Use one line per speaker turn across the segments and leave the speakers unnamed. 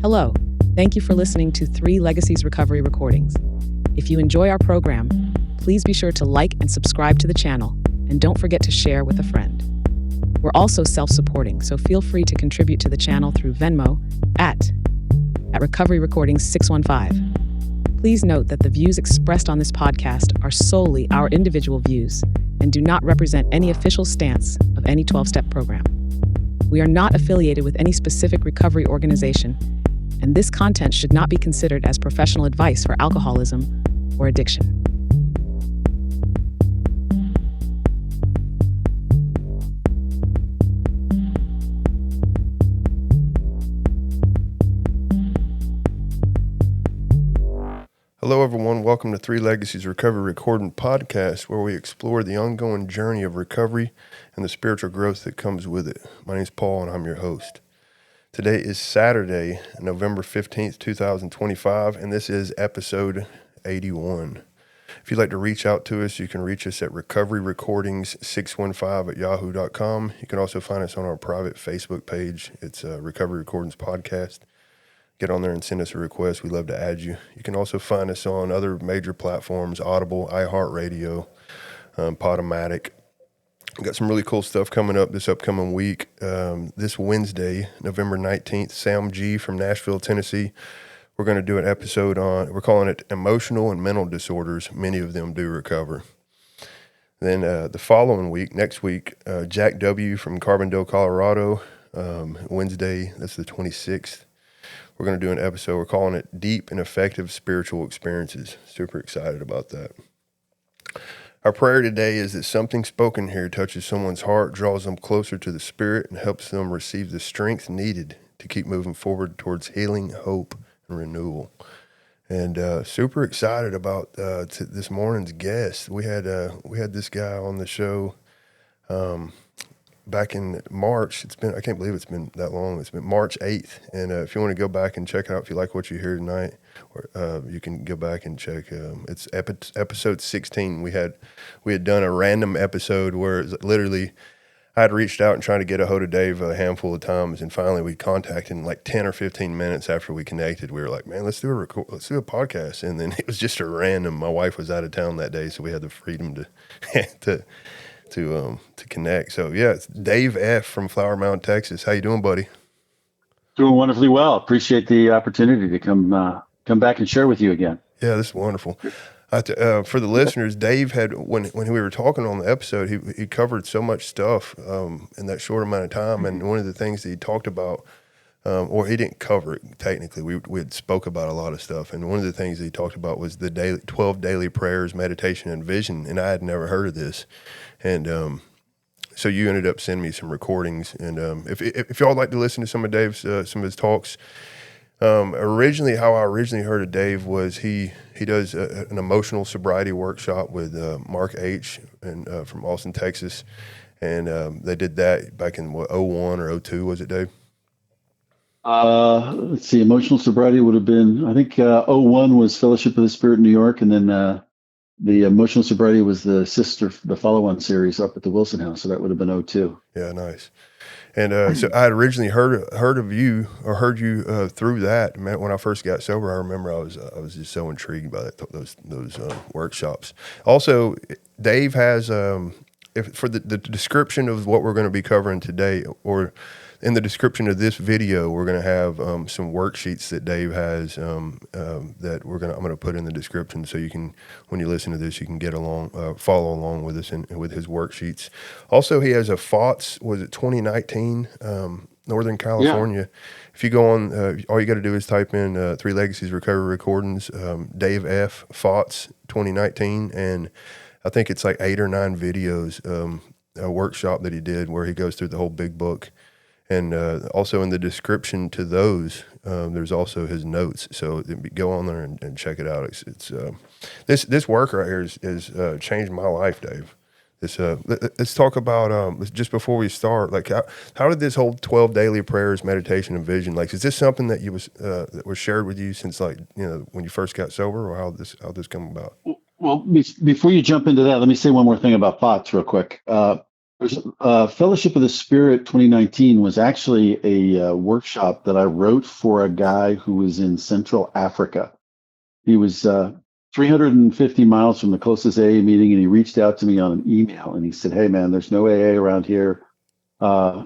Hello, thank you for listening to 3 Legacies Recovery Recordings. If you enjoy our program, please be sure to like and subscribe to the channel, and don't forget to share with a friend. We're also self-supporting, so feel free to contribute to the channel through Venmo at Recovery Recordings 615. Please note that the views expressed on this podcast are solely our individual views and do not represent any official stance of any 12-step program. We are not affiliated with any specific recovery organization, and this content should not be considered as professional advice for alcoholism or addiction.
Hello, everyone. Welcome to 3 Legacies Recovery Recording Podcast, where we explore the ongoing journey of recovery and the spiritual growth that comes with it. My name is Paul, and I'm your host. Today is Saturday, November 15th, 2025, and this is episode 81. If you'd like to reach out to us, you can reach us at recoveryrecordings615@yahoo.com. You can also find us on our private Facebook page. It's Recovery Recordings Podcast. Get on there and send us a request. We'd love to add you. You can also find us on other major platforms, Audible, iHeartRadio, Podomatic. We've got some really cool stuff coming up this upcoming week. This Wednesday, November 19th, Sam G. from Nashville, Tennessee. We're going to do an episode on, we're calling it Emotional and Mental Disorders. Many of them do recover. Then the following week, next week, Jack W. from Carbondale, Colorado. Wednesday, that's the 26th. We're going to do an episode. We're calling it Deep and Effective Spiritual Experiences. Super excited about that. Our prayer today is that something spoken here touches someone's heart, draws them closer to the Spirit, and helps them receive the strength needed to keep moving forward towards healing, hope, and renewal. And super excited about this morning's guest. We had this guy on the show back in March. I can't believe it's been that long. It's been March 8th. And if you want to go back and check it out, if you like what you hear tonight, you can go back and check. It's episode 16. We had done a random episode where literally I had reached out and tried to get a hold of Dave a handful of times. And finally we contacted him like 10 or 15 minutes after we connected. We were like, man, let's do a podcast. And then it was just a random, my wife was out of town that day. So we had the freedom to connect. So yeah, it's Dave F. from Flower Mound, Texas. How you doing, buddy?
Doing wonderfully well. Appreciate the opportunity to come back and share with you again.
Yeah, this is wonderful. For the listeners, Dave had, when we were talking on the episode, he covered so much stuff in that short amount of time. And one of the things that he talked about, or he didn't cover it technically, we had spoke about a lot of stuff. And one of the things that he talked about was the 12 daily prayers, meditation, and vision. And I had never heard of this. And so you ended up sending me some recordings. And if y'all like to listen to some of Dave's some of his talks, originally how I originally heard of Dave was he does an emotional sobriety workshop with Mark H. and from Austin, Texas, and they did that back in 01 or 02, was it, Dave?
Let's see. Emotional sobriety would have been, I think, 01 was Fellowship of the Spirit in New York, and then the emotional sobriety was the follow-on series up at the Wilson House. So that would have been 02.
Yeah, nice. And so I had originally heard of you or heard you through that. Man, when I first got sober, I remember I was just so intrigued by those workshops. Also, Dave has for the description of what we're going to be covering today, or in the description of this video, we're going to have some worksheets that Dave has that I'm going to put in the description, so you can, when you listen to this, you can get along, follow along with us and with his worksheets. Also, he has a FOTS, was it 2019, Northern California. Yeah. If you go on, all you got to do is type in 3 Legacies Recovery Recordings, Dave F. FOTS 2019, and I think it's like 8 or 9 videos, a workshop that he did where he goes through the whole big book. And also in the description to those, there's also his notes. So go on there and check it out. It's this work right here is changed my life, Dave. Let's talk about just before we start. Like, how did this whole 12 daily prayers, meditation, and vision? Like, is this something that that was shared with you since, like, when you first got sober, or how this come about?
Well, before you jump into that, let me say one more thing about FOTS real quick. Fellowship of the Spirit 2019 was actually a workshop that I wrote for a guy who was in Central Africa. He was 350 miles from the closest AA meeting, and he reached out to me on an email, and he said, "Hey, man, there's no AA around here. Uh,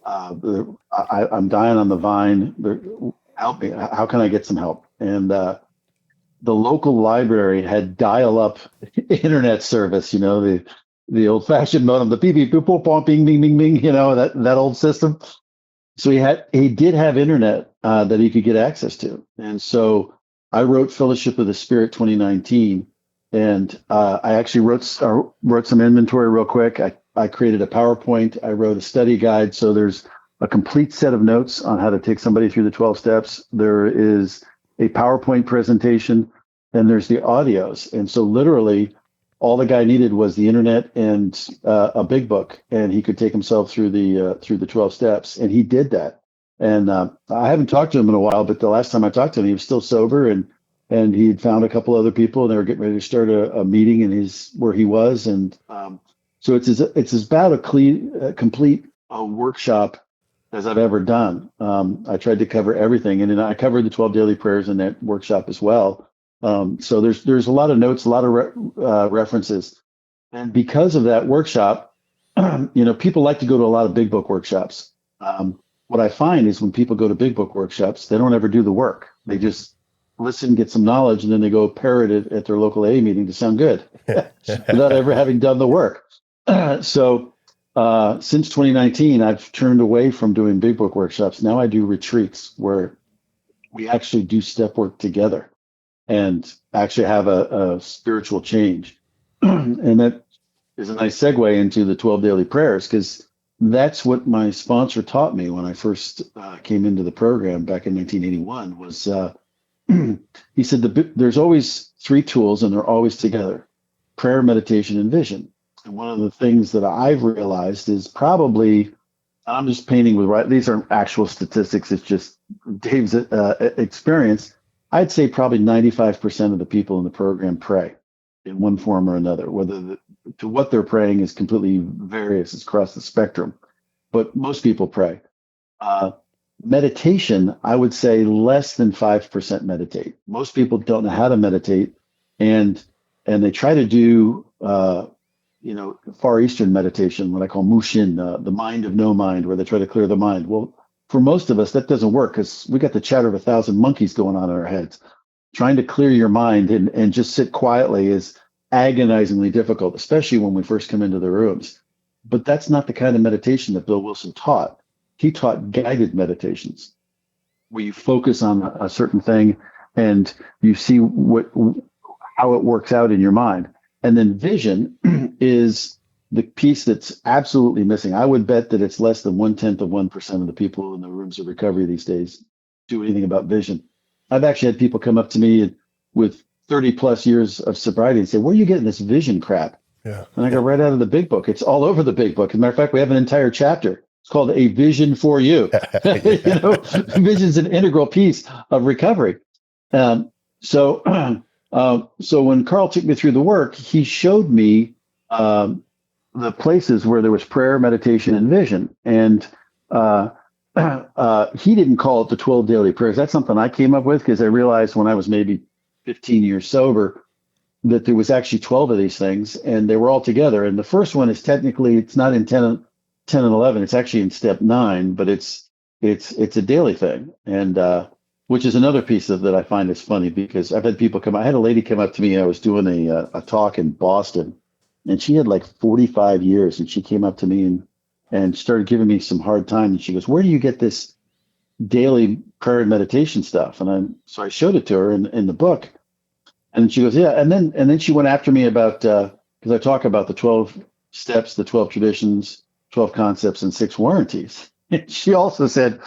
I'm dying on the vine. Help me. How can I get some help?" And the local library had dial-up internet service, the old-fashioned modem, the beep beep boop boop boop, bing bing bing bing, that old system. So he did have internet that he could get access to, and so I wrote Fellowship of the Spirit 2019, and I actually wrote some inventory real quick. I created a PowerPoint. I wrote a study guide. So there's a complete set of notes on how to take somebody through the 12 steps. There is a PowerPoint presentation, and there's the audios. And so literally, all the guy needed was the internet and a big book, and he could take himself through the 12 steps. And he did that. And I haven't talked to him in a while, but the last time I talked to him, he was still sober, and he had found a couple other people, and they were getting ready to start a meeting in where he was. And so it's about a complete workshop as I've ever done. I tried to cover everything, and then I covered the 12 daily prayers in that workshop as well. So there's a lot of notes, a lot of references, and because of that workshop, people like to go to a lot of big book workshops. What I find is when people go to big book workshops, they don't ever do the work. They just listen, get some knowledge, and then they go parrot it at their local A meeting to sound good without ever having done the work. So since 2019, I've turned away from doing big book workshops. Now I do retreats where we actually do step work together and actually have a spiritual change. And that is a nice segue into the 12 daily prayers, because that's what my sponsor taught me when I first came into the program back in 1981 was he said there's always three tools and they're always together: prayer, meditation, and vision. And one of the things that I've realized is probably, I'm just painting with, these aren't actual statistics, it's just Dave's experience. I'd say probably 95% of the people in the program pray in one form or another, whether to what they're praying is completely various. It's across the spectrum, but most people pray. Meditation, I would say less than 5% meditate. Most people don't know how to meditate, and they try to do Far Eastern meditation, what I call mushin, the mind of no mind, where they try to clear the mind. Well, for most of us, that doesn't work because we got the chatter of 1,000 monkeys going on in our heads. Trying to clear your mind and just sit quietly is agonizingly difficult, especially when we first come into the rooms. But that's not the kind of meditation that Bill Wilson taught. He taught guided meditations where you focus on a certain thing and you see how it works out in your mind. And then vision is the piece that's absolutely missing. I would bet that it's less than 0.1% of the people in the rooms of recovery these days do anything about vision. I've actually had people come up to me with 30 plus years of sobriety and say, "Where are you getting this vision crap?"
Yeah.
And I go, "Right out of the big book. It's all over the big book. As a matter of fact, we have an entire chapter. It's called A Vision for You." Vision's an integral piece of recovery. So when Carl took me through the work, he showed me the places where there was prayer, meditation, and vision. And he didn't call it the 12 daily prayers. That's something I came up with because I realized when I was maybe 15 years sober that there was actually 12 of these things, and they were all together. And the first one is technically, it's not in 10 and 11. It's actually in step 9, but it's a daily thing. And which is another piece of that I find is funny because I've had people I had a lady come up to me. I was doing a talk in Boston, and she had like 45 years, and she came up to me and started giving me some hard time. And she goes, "Where do you get this daily prayer and meditation stuff?" And so I showed it to her in the book, and she goes, "Yeah." And then she went after me about because I talk about the 12 steps, the 12 traditions, 12 concepts, and 6 warranties. And she also said,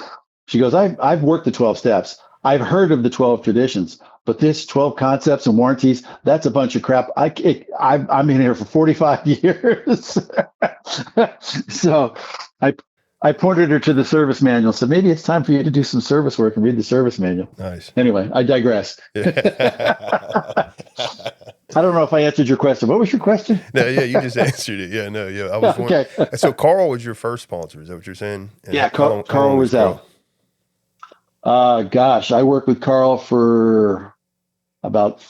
she goes, "I've worked the 12 steps. I've heard of the 12 traditions, but this 12 concepts and warranties, that's a bunch of crap. I'm in here for 45 years." So I pointed her to the service manual. So maybe it's time for you to do some service work and read the service manual.
Nice.
Anyway, I digress. I don't know if I answered your question. What was your question?
No, yeah, you just answered it. Yeah, no, yeah. I was
Okay.
so Carl was your first sponsor. Is that what you're saying? And
Yeah,
how long
Carl was
Carl?
out. Gosh, I worked with Carl for about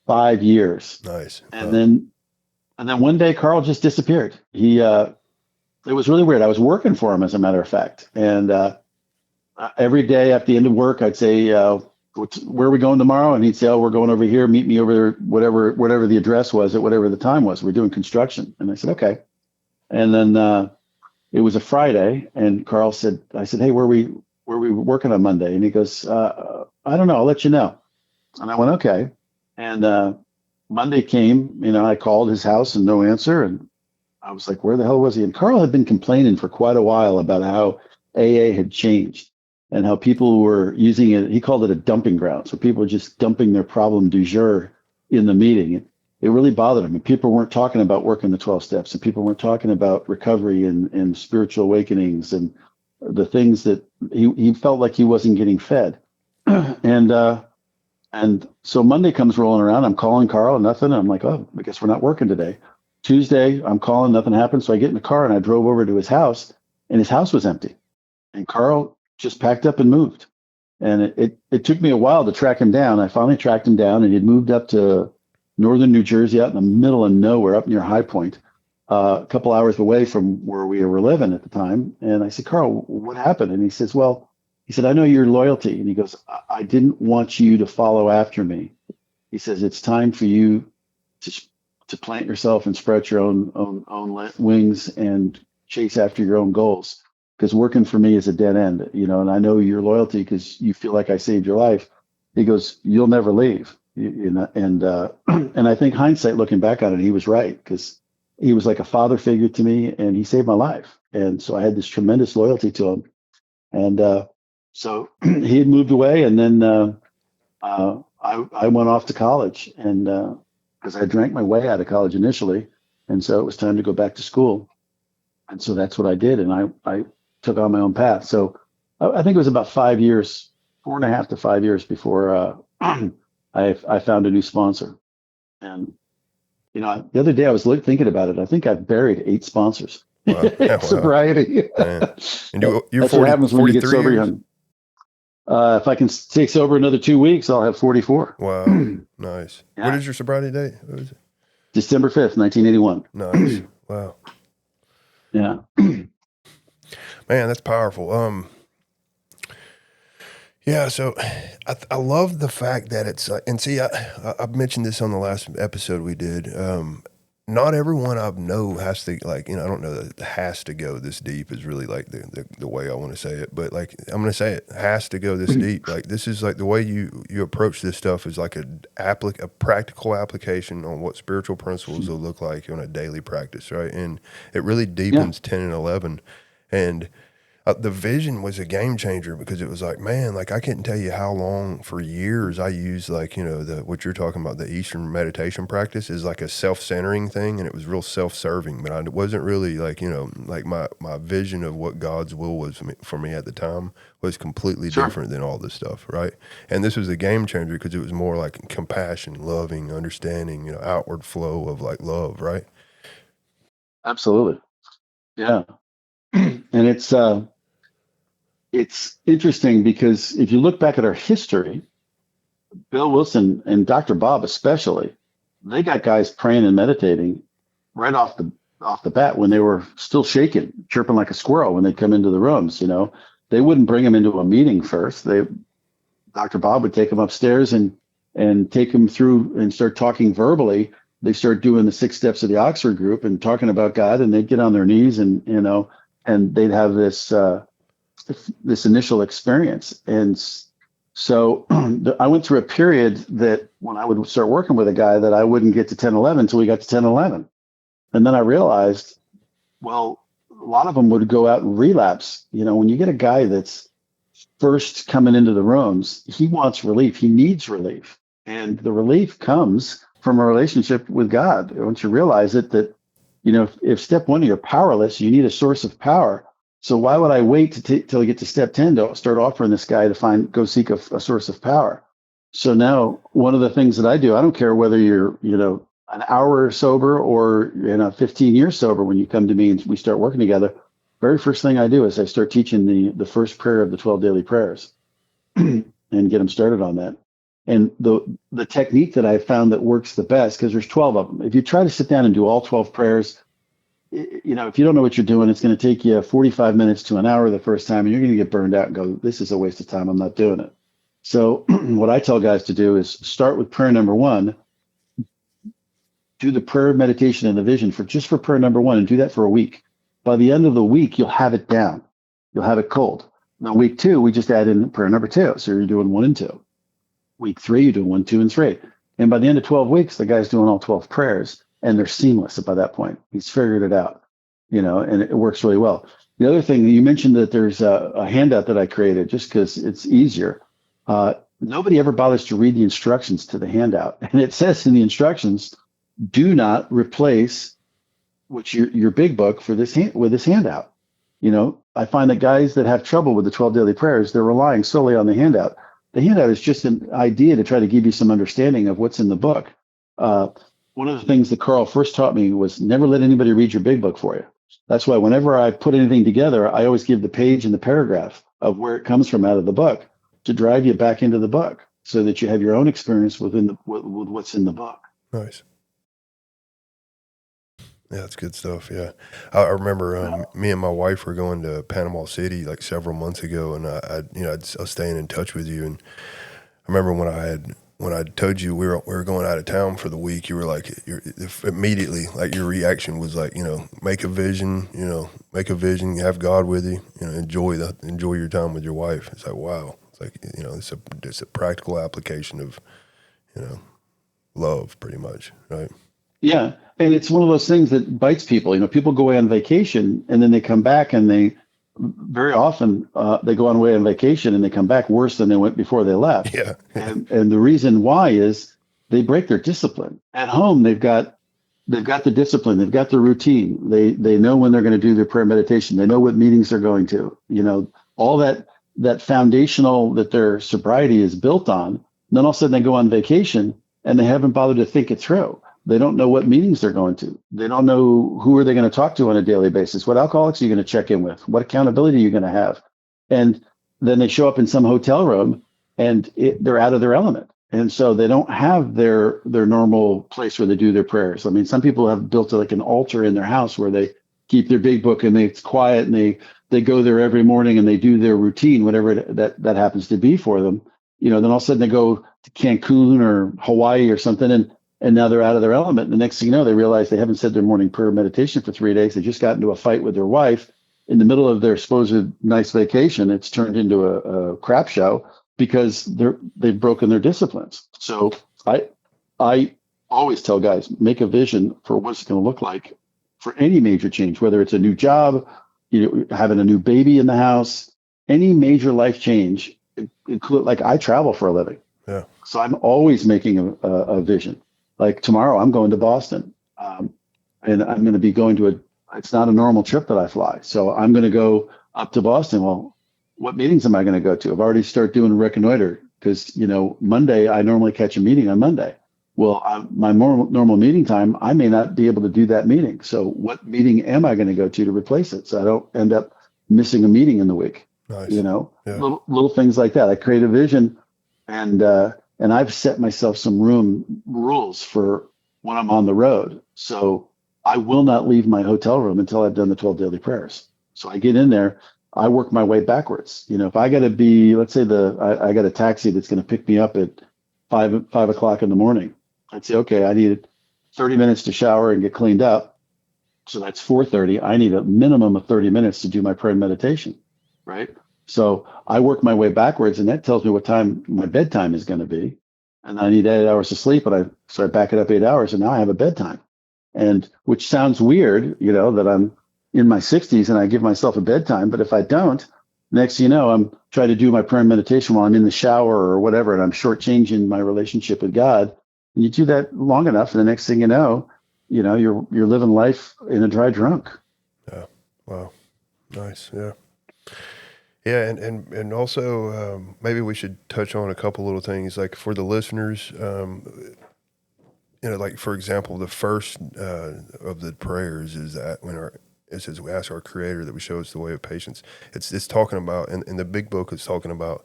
5 years,
Nice.
and then one day Carl just disappeared. It was really weird. I was working for him, as a matter of fact, and every day at the end of work, I'd say, "Where are we going tomorrow?" And he'd say, "Oh, we're going over here. Meet me over there, whatever the address was at whatever the time was. We're doing construction." And I said, "Okay." And then it was a Friday, and Carl said, "I said, hey, where we working on Monday?" And he goes, "I don't know. I'll let you know." And I went, "Okay." And Monday came. I called his house and no answer. And I was like, "Where the hell was he?" And Carl had been complaining for quite a while about how AA had changed and how people were using it. He called it a dumping ground. So people were just dumping their problem du jour in the meeting. It really bothered him. And people weren't talking about working the 12 steps, and people weren't talking about recovery and spiritual awakenings and the things that he felt like he wasn't getting fed. And so Monday comes rolling around. I'm calling Carl, nothing. I'm like, "Oh, I guess we're not working today." Tuesday, I'm calling, nothing happened. So I get in the car and I drove over to his house, and his house was empty. And Carl just packed up and moved. And it took me a while to track him down. I finally tracked him down, and he'd moved up to northern New Jersey, out in the middle of nowhere, up near High Point, a couple hours away from where we were living at the time. And I said, "Carl, what happened?" And he says, "Well," he said, "I know your loyalty." And he goes, I didn't want you to follow after me." He says, "It's time for you to plant yourself and spread your own wings and chase after your own goals. Because working for me is a dead end, and I know your loyalty because you feel like I saved your life." He goes, "You'll never leave." And and I think hindsight, looking back on it, he was right, because he was like a father figure to me, and he saved my life. And so I had this tremendous loyalty to him. And so he had moved away, and then I went off to college, and because I drank my way out of college initially, and so it was time to go back to school. And so that's what I did, and I took on my own path. So I think it was about 5 years, 4.5 to 5 years before I found a new sponsor. And the other day I was thinking about it. I think I've buried 8 sponsors.
Wow. Wow.
Sobriety.
Man. And you're
That's
40,
what happens when you get
43
sober.
years?
If I can stay sober another 2 weeks, I'll have 44.
Wow. Nice.
Yeah.
What is your sobriety date? What is it?
December 5th, 1981.
Nice. Wow.
Yeah.
Man, that's powerful. Yeah, so I love the fact that it's and see, I've mentioned this on the last episode we did. Not everyone I know has to, like, I don't know that has to go this deep is really like the way I want to say it, but like I'm going to say it has to go this deep. Like this is like the way you approach this stuff is like a practical application on what spiritual principles will look like on a daily practice, right? And it really deepens 10 and 11, and the vision was a game changer, because it was like, man, like I couldn't tell you how long, for years, I used like, what you're talking about, the Eastern meditation practice is like a self-centering thing, and it was real self-serving, but I wasn't really like, like my vision of what God's will was for me at the time was completely different than all this stuff, right? And this was a game changer because it was more like compassion, loving, understanding, outward flow of like love, right?
Absolutely. Yeah. And it's interesting because if you look back at our history, Bill Wilson and Dr. Bob especially, they got guys praying and meditating right off the bat when they were still shaking, chirping like a squirrel when they come into the rooms. They wouldn't bring them into a meeting first. Dr. Bob would take them upstairs and take them through and start talking verbally. They start doing the 6 steps of the Oxford group and talking about God, and they'd get on their knees and they'd have this initial experience. And so I went through a period that when I would start working with a guy that I wouldn't get to 10-11 until we got to 10-11. And then I realized, well, a lot of them would go out and relapse. When you get a guy that's first coming into the rooms, he wants relief. He needs relief. And the relief comes from a relationship with God. Once you realize it, that, if step 1, you're powerless, you need a source of power. So why would I wait till I get to step 10 to start offering this guy to go seek a source of power? So now one of the things that I do, I don't care whether you're, an hour sober or 15 years sober, when you come to me and we start working together, very first thing I do is I start teaching the first prayer of the 12 daily prayers and get them started on that. And the technique that I found that works the best, because there's 12 of them. If you try to sit down and do all 12 prayers, if you don't know what you're doing, it's going to take you 45 minutes to an hour the first time, and you're going to get burned out and go, this is a waste of time. I'm not doing it. So what I tell guys to do is start with prayer number one, do the prayer, meditation, and the vision for prayer number one, and do that for a week. By the end of the week, you'll have it down. You'll have it cold. Now, week two, we just add in prayer number two. So you're doing 1 and 2. Week 3, you're doing 1, 2, and 3. And by the end of 12 weeks, the guy's doing all 12 prayers, and they're seamless by that point. He's figured it out, and it works really well. The other thing, you mentioned that there's a handout that I created just because it's easier. Nobody ever bothers to read the instructions to the handout. And it says in the instructions, do not replace your big book with this handout. I find that guys that have trouble with the 12 daily prayers, they're relying solely on the handout. The handout is just an idea to try to give you some understanding of what's in the book. One of the things that Carl first taught me was never let anybody read your big book for you. That's why whenever I put anything together, I always give the page and the paragraph of where it comes from out of the book to drive you back into the book so that you have your own experience with what's in the book.
Nice. Yeah, that's good stuff. Yeah, I remember me and my wife were going to Panama City like several months ago, and I was staying in touch with you. And I remember when I told you we were going out of town for the week, you were like, immediately, like your reaction was like, make a vision, have God with you, enjoy your time with your wife. It's like, wow, it's like it's a practical application of love, pretty much, right?
Yeah. And it's one of those things that bites people. People go away on vacation and then they come back, and they very often they go away on vacation and they come back worse than they went before they left.
Yeah.
And the reason why is they break their discipline. At home, they've got the discipline, they've got the routine. They know when they're going to do their prayer meditation. They know what meetings they're going to. All that foundational that their sobriety is built on. And then all of a sudden they go on vacation and they haven't bothered to think it through. They don't know what meetings they're going to. They don't know who are they going to talk to on a daily basis. What alcoholics are you going to check in with? What accountability are you going to have? And then they show up in some hotel room and they're out of their element. And so they don't have their normal place where they do their prayers. I mean, some people have built like an altar in their house where they keep their big book and it's quiet, and they go there every morning and they do their routine, whatever that happens to be for them. Then all of a sudden they go to Cancun or Hawaii or something, and now they're out of their element. And the next thing you know, they realize they haven't said their morning prayer meditation for 3 days. They just got into a fight with their wife in the middle of their supposed nice vacation. It's turned into a crap show because they've broken their disciplines. So I always tell guys, make a vision for what it's going to look like for any major change, whether it's a new job, having a new baby in the house, any major life change, include, like, I travel for a living.
Yeah.
So I'm always making a vision. Like tomorrow, I'm going to Boston, and I'm going to be going to it's not a normal trip that I fly. So I'm going to go up to Boston. Well, what meetings am I going to go to? I've already started doing reconnoiter because, Monday, I normally catch a meeting on Monday. Well, my normal meeting time, I may not be able to do that meeting. So what meeting am I going to go to replace it? So I don't end up missing a meeting in the week.
Nice.
Yeah.
Little
things like that. I create a vision, and I've set myself some rules for when I'm on the road. So I will not leave my hotel room until I've done the 12 daily prayers. So I get in there, I work my way backwards. If I got to be, let's say I got a taxi that's going to pick me up at 5 o'clock in the morning. I'd say, okay, I need 30 minutes to shower and get cleaned up. So that's 4:30. I need a minimum of 30 minutes to do my prayer and meditation, right? So I work my way backwards, and that tells me what time my bedtime is going to be. And I need 8 hours of sleep, so I back it up 8 hours, and now I have a bedtime. And which sounds weird, that I'm in my 60s and I give myself a bedtime. But if I don't, next thing you know, I'm trying to do my prayer and meditation while I'm in the shower or whatever, and I'm shortchanging my relationship with God. And you do that long enough, and the next thing you know, you're living life in a dry drunk.
Yeah. Wow. Nice. Yeah. Yeah, and also maybe we should touch on a couple little things, like for the listeners. like for example, the first of the prayers is that it says we ask our Creator that we show us the way of patience. It's talking about in the big book. It's talking about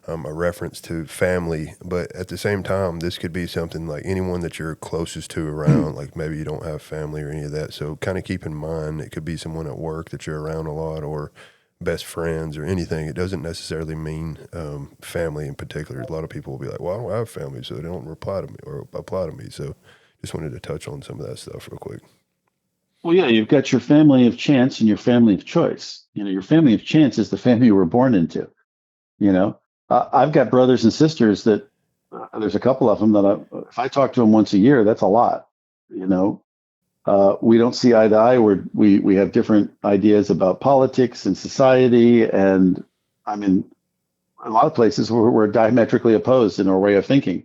a reference to family, but at the same time, this could be something like anyone that you're closest to around. Like maybe you don't have family or any of that, so kind of keep in mind it could be someone at work that you're around a lot, or best friends or anything. It doesn't necessarily mean family in particular. A lot of people will be like, well, I don't have family, so they don't reply to me or apply to me. So just wanted to touch on some of that stuff real quick.
Well, yeah, you've got your family of chance and your family of choice. Your family of chance is the family you were born into. I've got brothers and sisters that there's a couple of them that if I talk to them once a year, that's a lot. We don't see eye to eye. We have different ideas about politics and society, and I mean, a lot of places we're diametrically opposed in our way of thinking.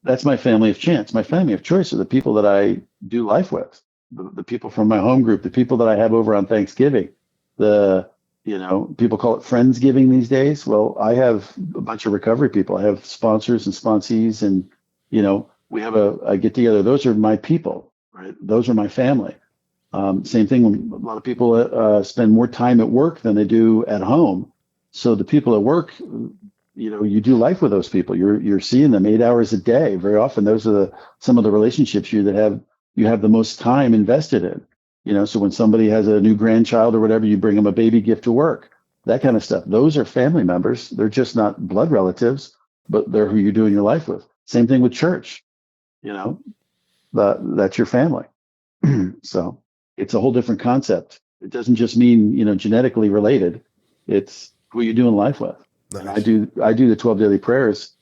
That's my family of chance. My family of choice are the people that I do life with, the people from my home group, the people that I have over on Thanksgiving, people call it Friendsgiving these days. Well, I have a bunch of recovery people. I have sponsors and sponsees, and we have a get together. Those are my people, right? Those are my family. Same thing when a lot of people spend more time at work than they do at home. So the people at work, you do life with those people. You're seeing them 8 hours a day. Very often, those are some of the relationships you have the most time invested in. So when somebody has a new grandchild or whatever, you bring them a baby gift to work, that kind of stuff. Those are family members. They're just not blood relatives, but they're who you're doing your life with. Same thing with church. That's your family. So it's a whole different concept. It doesn't just mean, genetically related. It's who you're doing life with.
Nice.
And I do the 12 daily prayers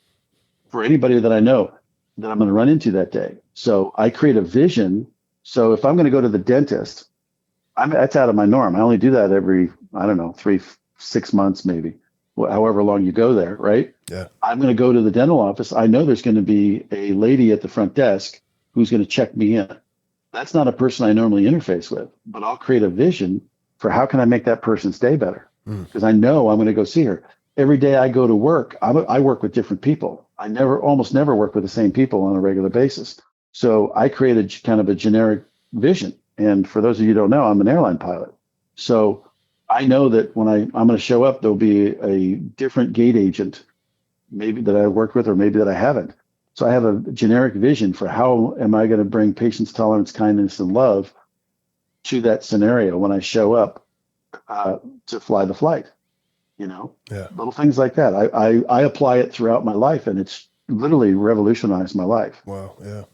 for anybody that I know that I'm going to run into that day. So I create a vision. So if I'm going to go to the dentist, that's out of my norm. I only do that every, 3-6 months, maybe, however long you go there, right?
Yeah.
I'm going to go to the dental office. I know there's going to be a lady at the front desk who's going to check me in. That's not a person I normally interface with, but I'll create a vision for how can I make that person's day better? Because I know I'm going to go see her. Every day I go to work, I work with different people. I almost never work with the same people on a regular basis. So I created kind of a generic vision. And for those of you who don't know, I'm an airline pilot. So I know that when I'm going to show up, there'll be a different gate agent, maybe that I worked with or maybe that I haven't. So I have a generic vision for how am I going to bring patience, tolerance, kindness, and love to that scenario when I show up to fly the flight. Little things like that. I apply it throughout my life, and it's literally revolutionized my life.
Wow. Yeah.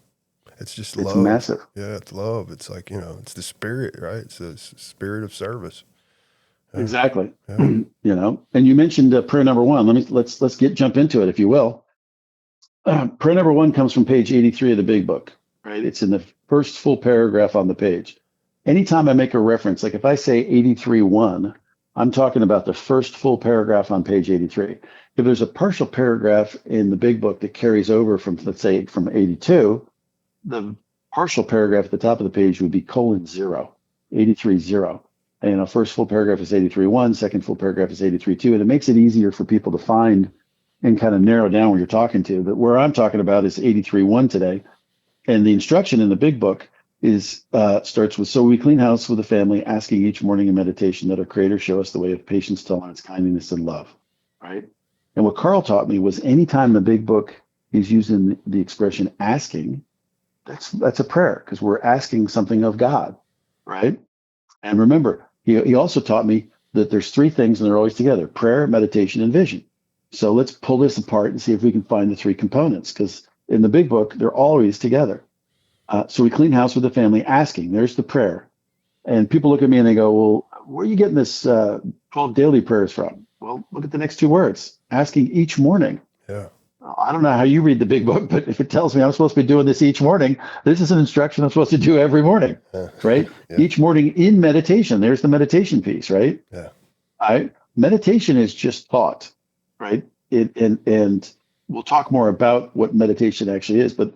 It's just
It's
love.
massive.
Yeah. It's love. It's like, it's the spirit, right? It's the spirit of service. Yeah.
Exactly.
Yeah.
And you mentioned prayer number one. Let's jump into it, if you will. Prayer number one comes from page 83 of the big book, right? It's in the first full paragraph on the page. Anytime I make a reference, like if I say 83:1, I'm talking about the first full paragraph on page 83. If there's a partial paragraph in the big book that carries over from, let's say, from 82, the partial paragraph at the top of the page would be :0, 83:0. And first full paragraph is 83:1, second full paragraph is 83:2, and it makes it easier for people to find and kind of narrow down where you're talking to. But where I'm talking about is 83:1 today. And the instruction in the big book starts with, so we clean house with the family, asking each morning in meditation that our Creator show us the way of patience, tolerance, kindness, and love, right? And what Carl taught me was anytime the big book is using the expression asking, that's a prayer, because we're asking something of God, right? And remember, he also taught me that there's three things and they're always together: prayer, meditation, and vision. So let's pull this apart and see if we can find the three components, because in the big book, they're always together. So we clean house with the family, asking. There's the prayer. And people look at me and they go, well, where are you getting this 12 daily prayers from? Well, look at the next two words: asking each morning.
Yeah.
I don't know how you read the big book, but if it tells me I'm supposed to be doing this each morning, this is an instruction I'm supposed to do every morning, right? Yeah. Each morning in meditation. There's the meditation piece, right?
Yeah.
Meditation is just thought, right? And we'll talk more about what meditation actually is, but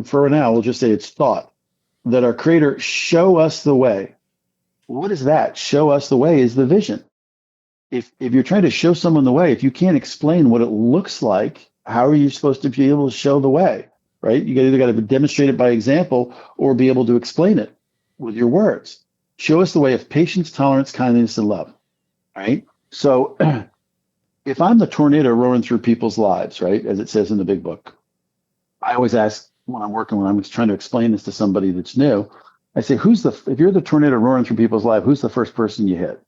for now, we'll just say it's thought. That our Creator show us the way. What is that? Show us the way is the vision. If you're trying to show someone the way, if you can't explain what it looks like, how are you supposed to be able to show the way? right? You either got to demonstrate it by example or be able to explain it with your words. Show us the way of patience, tolerance, kindness, and love, right? So if I'm the tornado roaring through people's lives, right, as it says in the big book, I always ask when I'm trying to explain this to somebody that's new, I say, if you're the tornado roaring through people's life, who's the first person you hit?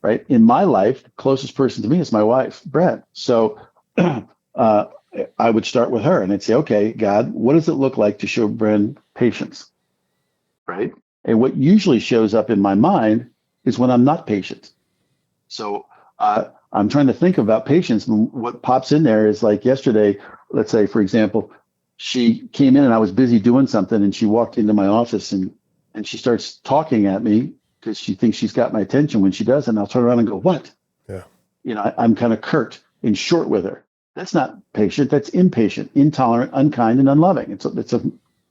Right? In my life, the closest person to me is my wife, Brett. So I would start with her and I'd say, okay, God, what does it look like to show Bren patience? Right? And what usually shows up in my mind is when I'm not patient. So I'm trying to think about patience. And what pops in there is like yesterday, let's say, for example, she came in and I was busy doing something and she walked into my office and she starts talking at me because she thinks she's got my attention when she doesn't. I'll turn around and go, what?
Yeah.
I'm kind of curt and short with her. That's not patient. That's impatient, intolerant, unkind, and unloving.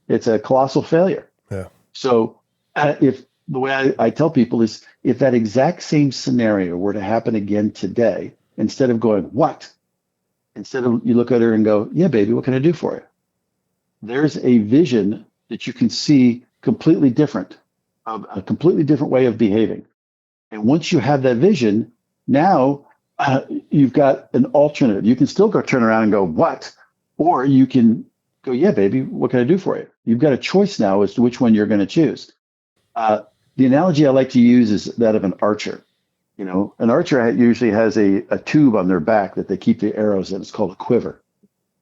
It's a colossal failure.
Yeah.
So if the way I tell people is if that exact same scenario were to happen again today, instead of going, what? Instead of you look at her and go, yeah, baby, what can I do for you? There's a vision that you can see completely different, a completely different way of behaving. And once you have that vision, now you've got an alternative. You can still go turn around and go, what? Or you can go, yeah, baby, what can I do for you? You've got a choice now as to which one you're going to choose. The analogy I like to use is that of an archer. An archer usually has a tube on their back that they keep the arrows in. It's called a quiver.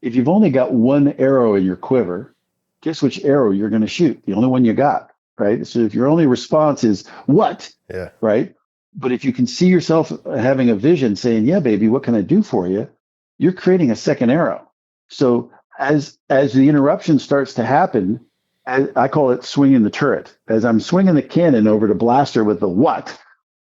If you've only got one arrow in your quiver, guess which arrow you're going to shoot? The only one you got, right? So if your only response is, what?
Yeah.
Right? But if you can see yourself having a vision saying, yeah, baby, what can I do for you? You're creating a second arrow. So as the interruption starts to happen, I call it swinging the turret. As I'm swinging the cannon over to blast her with the what,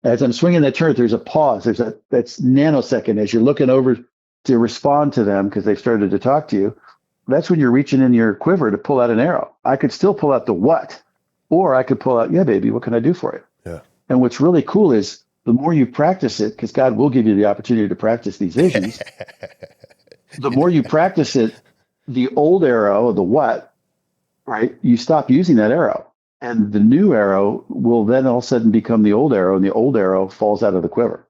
as I'm swinging that turret, there's a pause. That's nanosecond as you're looking over to respond to them because they've started to talk to you. That's when you're reaching in your quiver to pull out an arrow. I could still pull out the what, or I could pull out, yeah, baby, what can I do for you?
Yeah.
And what's really cool is the more you practice it, because God will give you the opportunity to practice these visions, the more you practice it, the old arrow, the what, right? You stop using that arrow. And the new arrow will then all of a sudden become the old arrow, and the old arrow falls out of the quiver.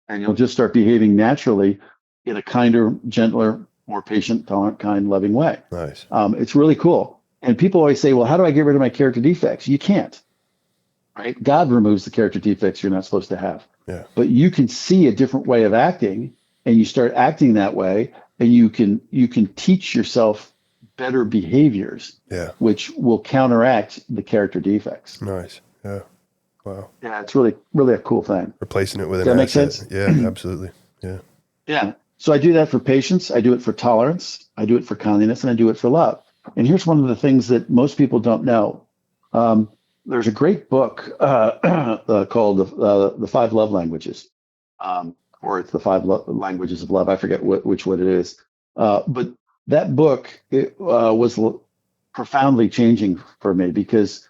And you'll just start behaving naturally in a kinder, gentler, more patient, tolerant, kind, loving way.
Nice.
It's really cool. And people always say, well, how do I get rid of my character defects? You can't. Right? God removes the character defects you're not supposed to have.
Yeah.
But you can see a different way of acting, and you start acting that way, and you can teach yourself better behaviors,
Yeah.
which will counteract the character defects.
Nice. Yeah. Wow.
Yeah, it's really, really a cool thing.
Replacing it with
Does
an
that make
asset.
sense?
Yeah, absolutely. Yeah.
Yeah. So I do that for patience. I do it for tolerance. I do it for kindness, and I do it for love. And here's one of the things that most people don't know. There's a great book called The Five Love Languages, or it's The Five Languages of Love. I forget which one it is. But that book was profoundly changing for me because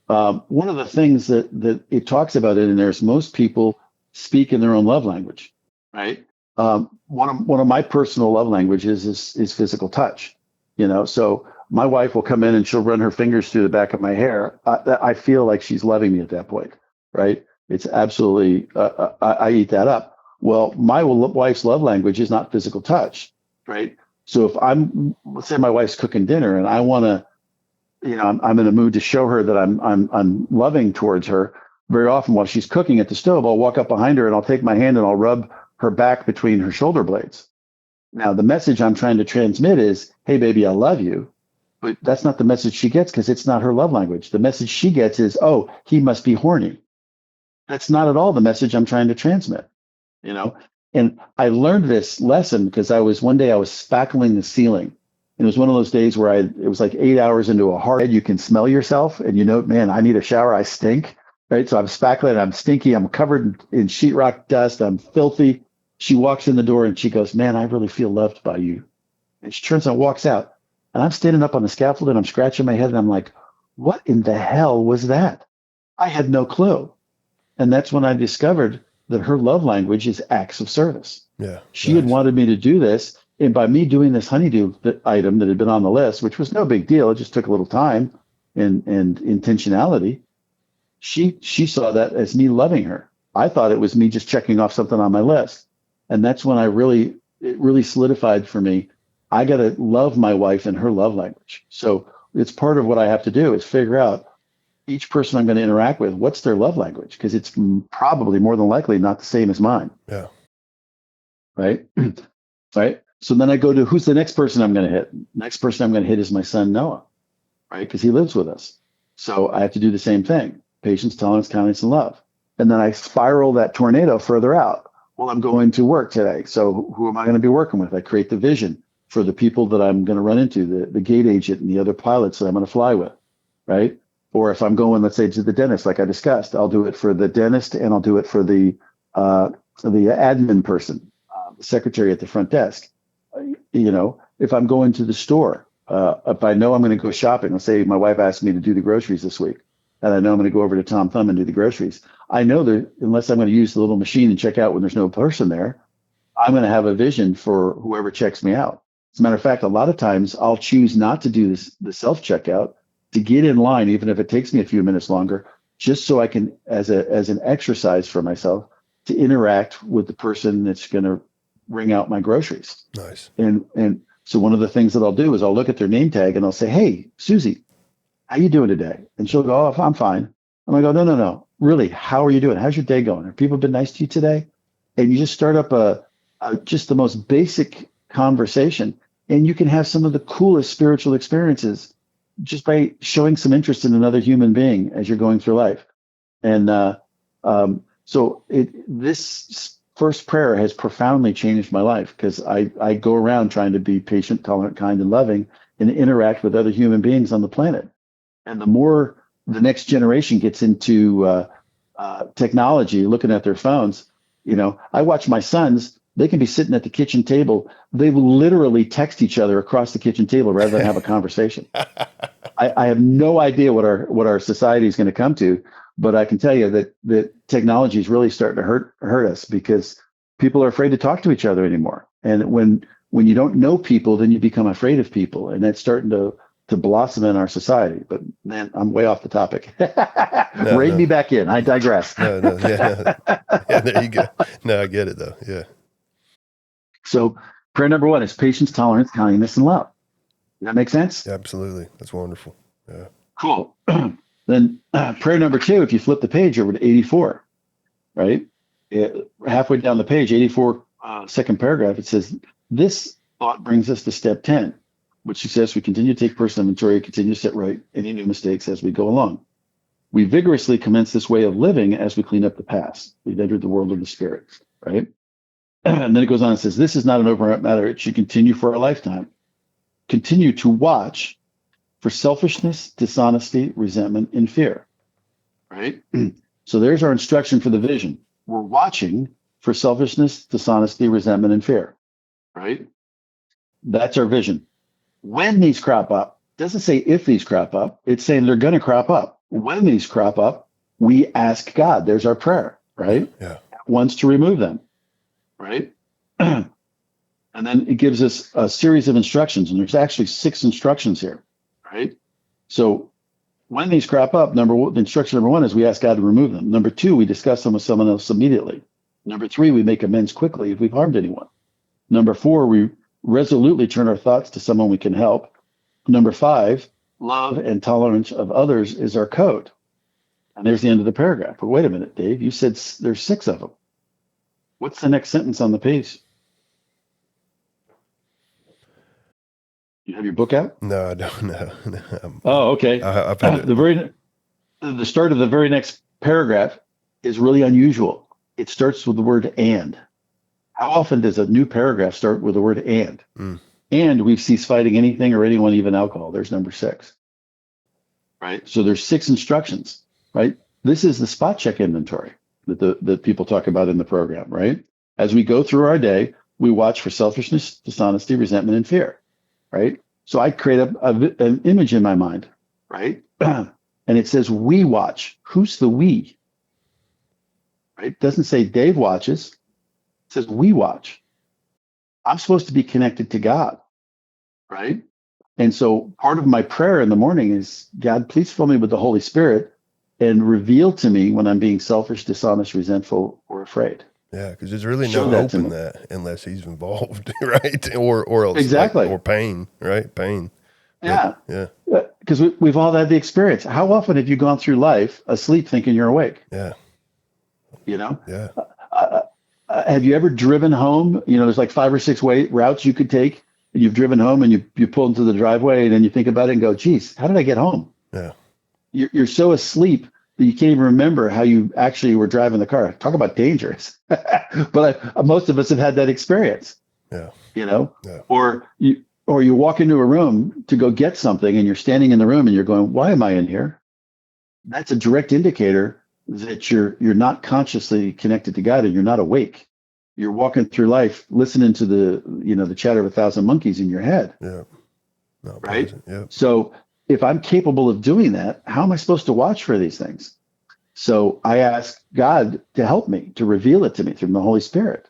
one of the things that it talks about in there is most people speak in their own love language, right? One of my personal love languages is physical touch, so my wife will come in and she'll run her fingers through the back of my hair. I feel like she's loving me at that point, right? It's absolutely, I eat that up. Well, my wife's love language is not physical touch, right? So if let's say my wife's cooking dinner and I want to, I'm in a mood to show her that I'm loving towards her. Very often while she's cooking at the stove, I'll walk up behind her and I'll take my hand and I'll rub her back between her shoulder blades. Now, the message I'm trying to transmit is, hey, baby, I love you. But that's not the message she gets because it's not her love language. The message she gets is, oh, he must be horny. That's not at all the message I'm trying to transmit, And I learned this lesson because one day I was spackling the ceiling. And it was one of those days where it was like 8 hours into a hard, you can smell yourself and man, I need a shower. I stink, right? So I'm spackling, I'm stinky, I'm covered in sheetrock dust, I'm filthy. She walks in the door and she goes, man, I really feel loved by you. And she turns and walks out. And I'm standing up on the scaffold and I'm scratching my head and I'm like, what in the hell was that? I had no clue. And that's when I discovered that her love language is acts of service.
Yeah.
She had wanted me to do this. And by me doing this honeydew item that had been on the list, which was no big deal, it just took a little time and intentionality. She saw that as me loving her. I thought it was me just checking off something on my list. And that's when it really solidified for me. I got to love my wife and her love language. So it's part of what I have to do is figure out each person I'm going to interact with, what's their love language? Because it's probably more than likely not the same as mine.
Yeah.
Right. Right. So then I go to who's the next person I'm going to hit? Next person I'm going to hit is my son, Noah. Right. Because he lives with us. So I have to do the same thing. Patience, tolerance, kindness, and love. And then I spiral that tornado further out. Well, I'm going to work today. So who am I going to be working with? I create the vision for the people that I'm going to run into, the gate agent and the other pilots that I'm going to fly with. Right. Or if I'm going, let's say, to the dentist, like I discussed, I'll do it for the dentist and I'll do it for the admin person, the secretary at the front desk. If I'm going to the store, if I know I'm going to go shopping, let's say my wife asked me to do the groceries this week, and I know I'm going to go over to Tom Thumb and do the groceries. I know that unless I'm going to use the little machine and check out when there's no person there, I'm going to have a vision for whoever checks me out. As a matter of fact, a lot of times I'll choose not to do the self checkout to get in line, even if it takes me a few minutes longer, just so I can, as an exercise for myself, to interact with the person that's going to ring out my groceries.
Nice.
And so one of the things that I'll do is I'll look at their name tag and I'll say, "Hey, Susie, how you doing today?" And she'll go, "Oh, I'm fine." I'm like, "Oh, no. Really, how are you doing? How's your day going? Have people been nice to you today?" And you just start up just the most basic conversation, and you can have some of the coolest spiritual experiences just by showing some interest in another human being as you're going through life. And so this first prayer has profoundly changed my life because I go around trying to be patient, tolerant, kind, and loving and interact with other human beings on the planet. And the more the next generation gets into technology, looking at their phones, I watch my sons. They can be sitting at the kitchen table. They will literally text each other across the kitchen table rather than have a conversation. I have no idea what our society is going to come to, but I can tell you that technology is really starting to hurt us because people are afraid to talk to each other anymore. And when you don't know people, then you become afraid of people, and that's starting to blossom in our society. But man, I'm way off the topic. Rein me back in. I digress.
Yeah, there you go. No, I get it though. Yeah.
So prayer number 1 is patience, tolerance, kindness, and love. Does that make sense?
Yeah, absolutely. That's wonderful. Yeah.
Cool. Then prayer number 2, if you flip the page over to 84, right? Halfway down the page, 84, second paragraph, it says, this thought brings us to step 10, which suggests we continue to take personal inventory, continue to set right any new mistakes as we go along. We vigorously commence this way of living as we clean up the past. We've entered the world of the spirit, right? And then it goes on and says, this is not an overnight matter. It should continue for a lifetime. Continue to watch for selfishness, dishonesty, resentment, and fear, right? So there's our instruction for the vision. We're watching for selfishness, dishonesty, resentment, and fear, right? That's our vision. When these crop up, it doesn't say if these crop up, it's saying they're going to crop up. When these crop up, we ask God. There's our prayer, right?
Yeah.
Wants to remove them, right? And then it gives us a series of instructions, and there's actually 6 instructions here, right? So when these crop up, instruction number 1 is we ask God to remove them. Number 2, we discuss them with someone else immediately. Number 3, we make amends quickly if we've harmed anyone. Number 4, we resolutely turn our thoughts to someone we can help. Number 5, love and tolerance of others is our code. And there's the end of the paragraph. But wait a minute, Dave, you said there's 6 of them. What's the next sentence on the page? You have your book out?
No, I don't know.
Oh, okay.
I've had
the start of the very next paragraph is really unusual. It starts with the word "and." How often does a new paragraph start with the word "and"? And we've ceased fighting anything or anyone, even alcohol. There's number 6. Right. So there's 6 instructions. Right. This is the spot check inventory that people talk about in the program. Right. As we go through our day, we watch for selfishness, dishonesty, resentment, and fear. Right. So I create an image in my mind. Right. And it says we watch. Who's the we? Right. It doesn't say Dave watches. It says we watch. I'm supposed to be connected to God, right? And so part of my prayer in the morning is, God, please fill me with the Holy Spirit and reveal to me when I'm being selfish, dishonest, resentful, or afraid.
Yeah, because there's really
Show
no
that
hope
to
in
me.
that unless he's involved, right? Or else
Exactly.
or pain, right? Pain. But
Yeah.
yeah,
Because we've all had the experience. How often have you gone through life asleep thinking you're awake?
yeah,
You know,
yeah,
uh, have you ever driven home? There's like 5 or 6 routes you could take. And you've driven home and you pull into the driveway and then you think about it and go, geez, how did I get home?
yeah,
You're so asleep that you can't even remember how you actually were driving the car. Talk about dangerous. But most of us have had that experience,
yeah, yeah,
or you walk into a room to go get something and you're standing in the room and you're going, why am I in here? That's a direct indicator that you're not consciously connected to God and you're not awake. You're walking through life listening to the chatter of a thousand monkeys in your head,
yeah. Not
right?
present. Yep.
So if I'm capable of doing that, how am I supposed to watch for these things? So I ask God to help me, to reveal it to me through the Holy Spirit,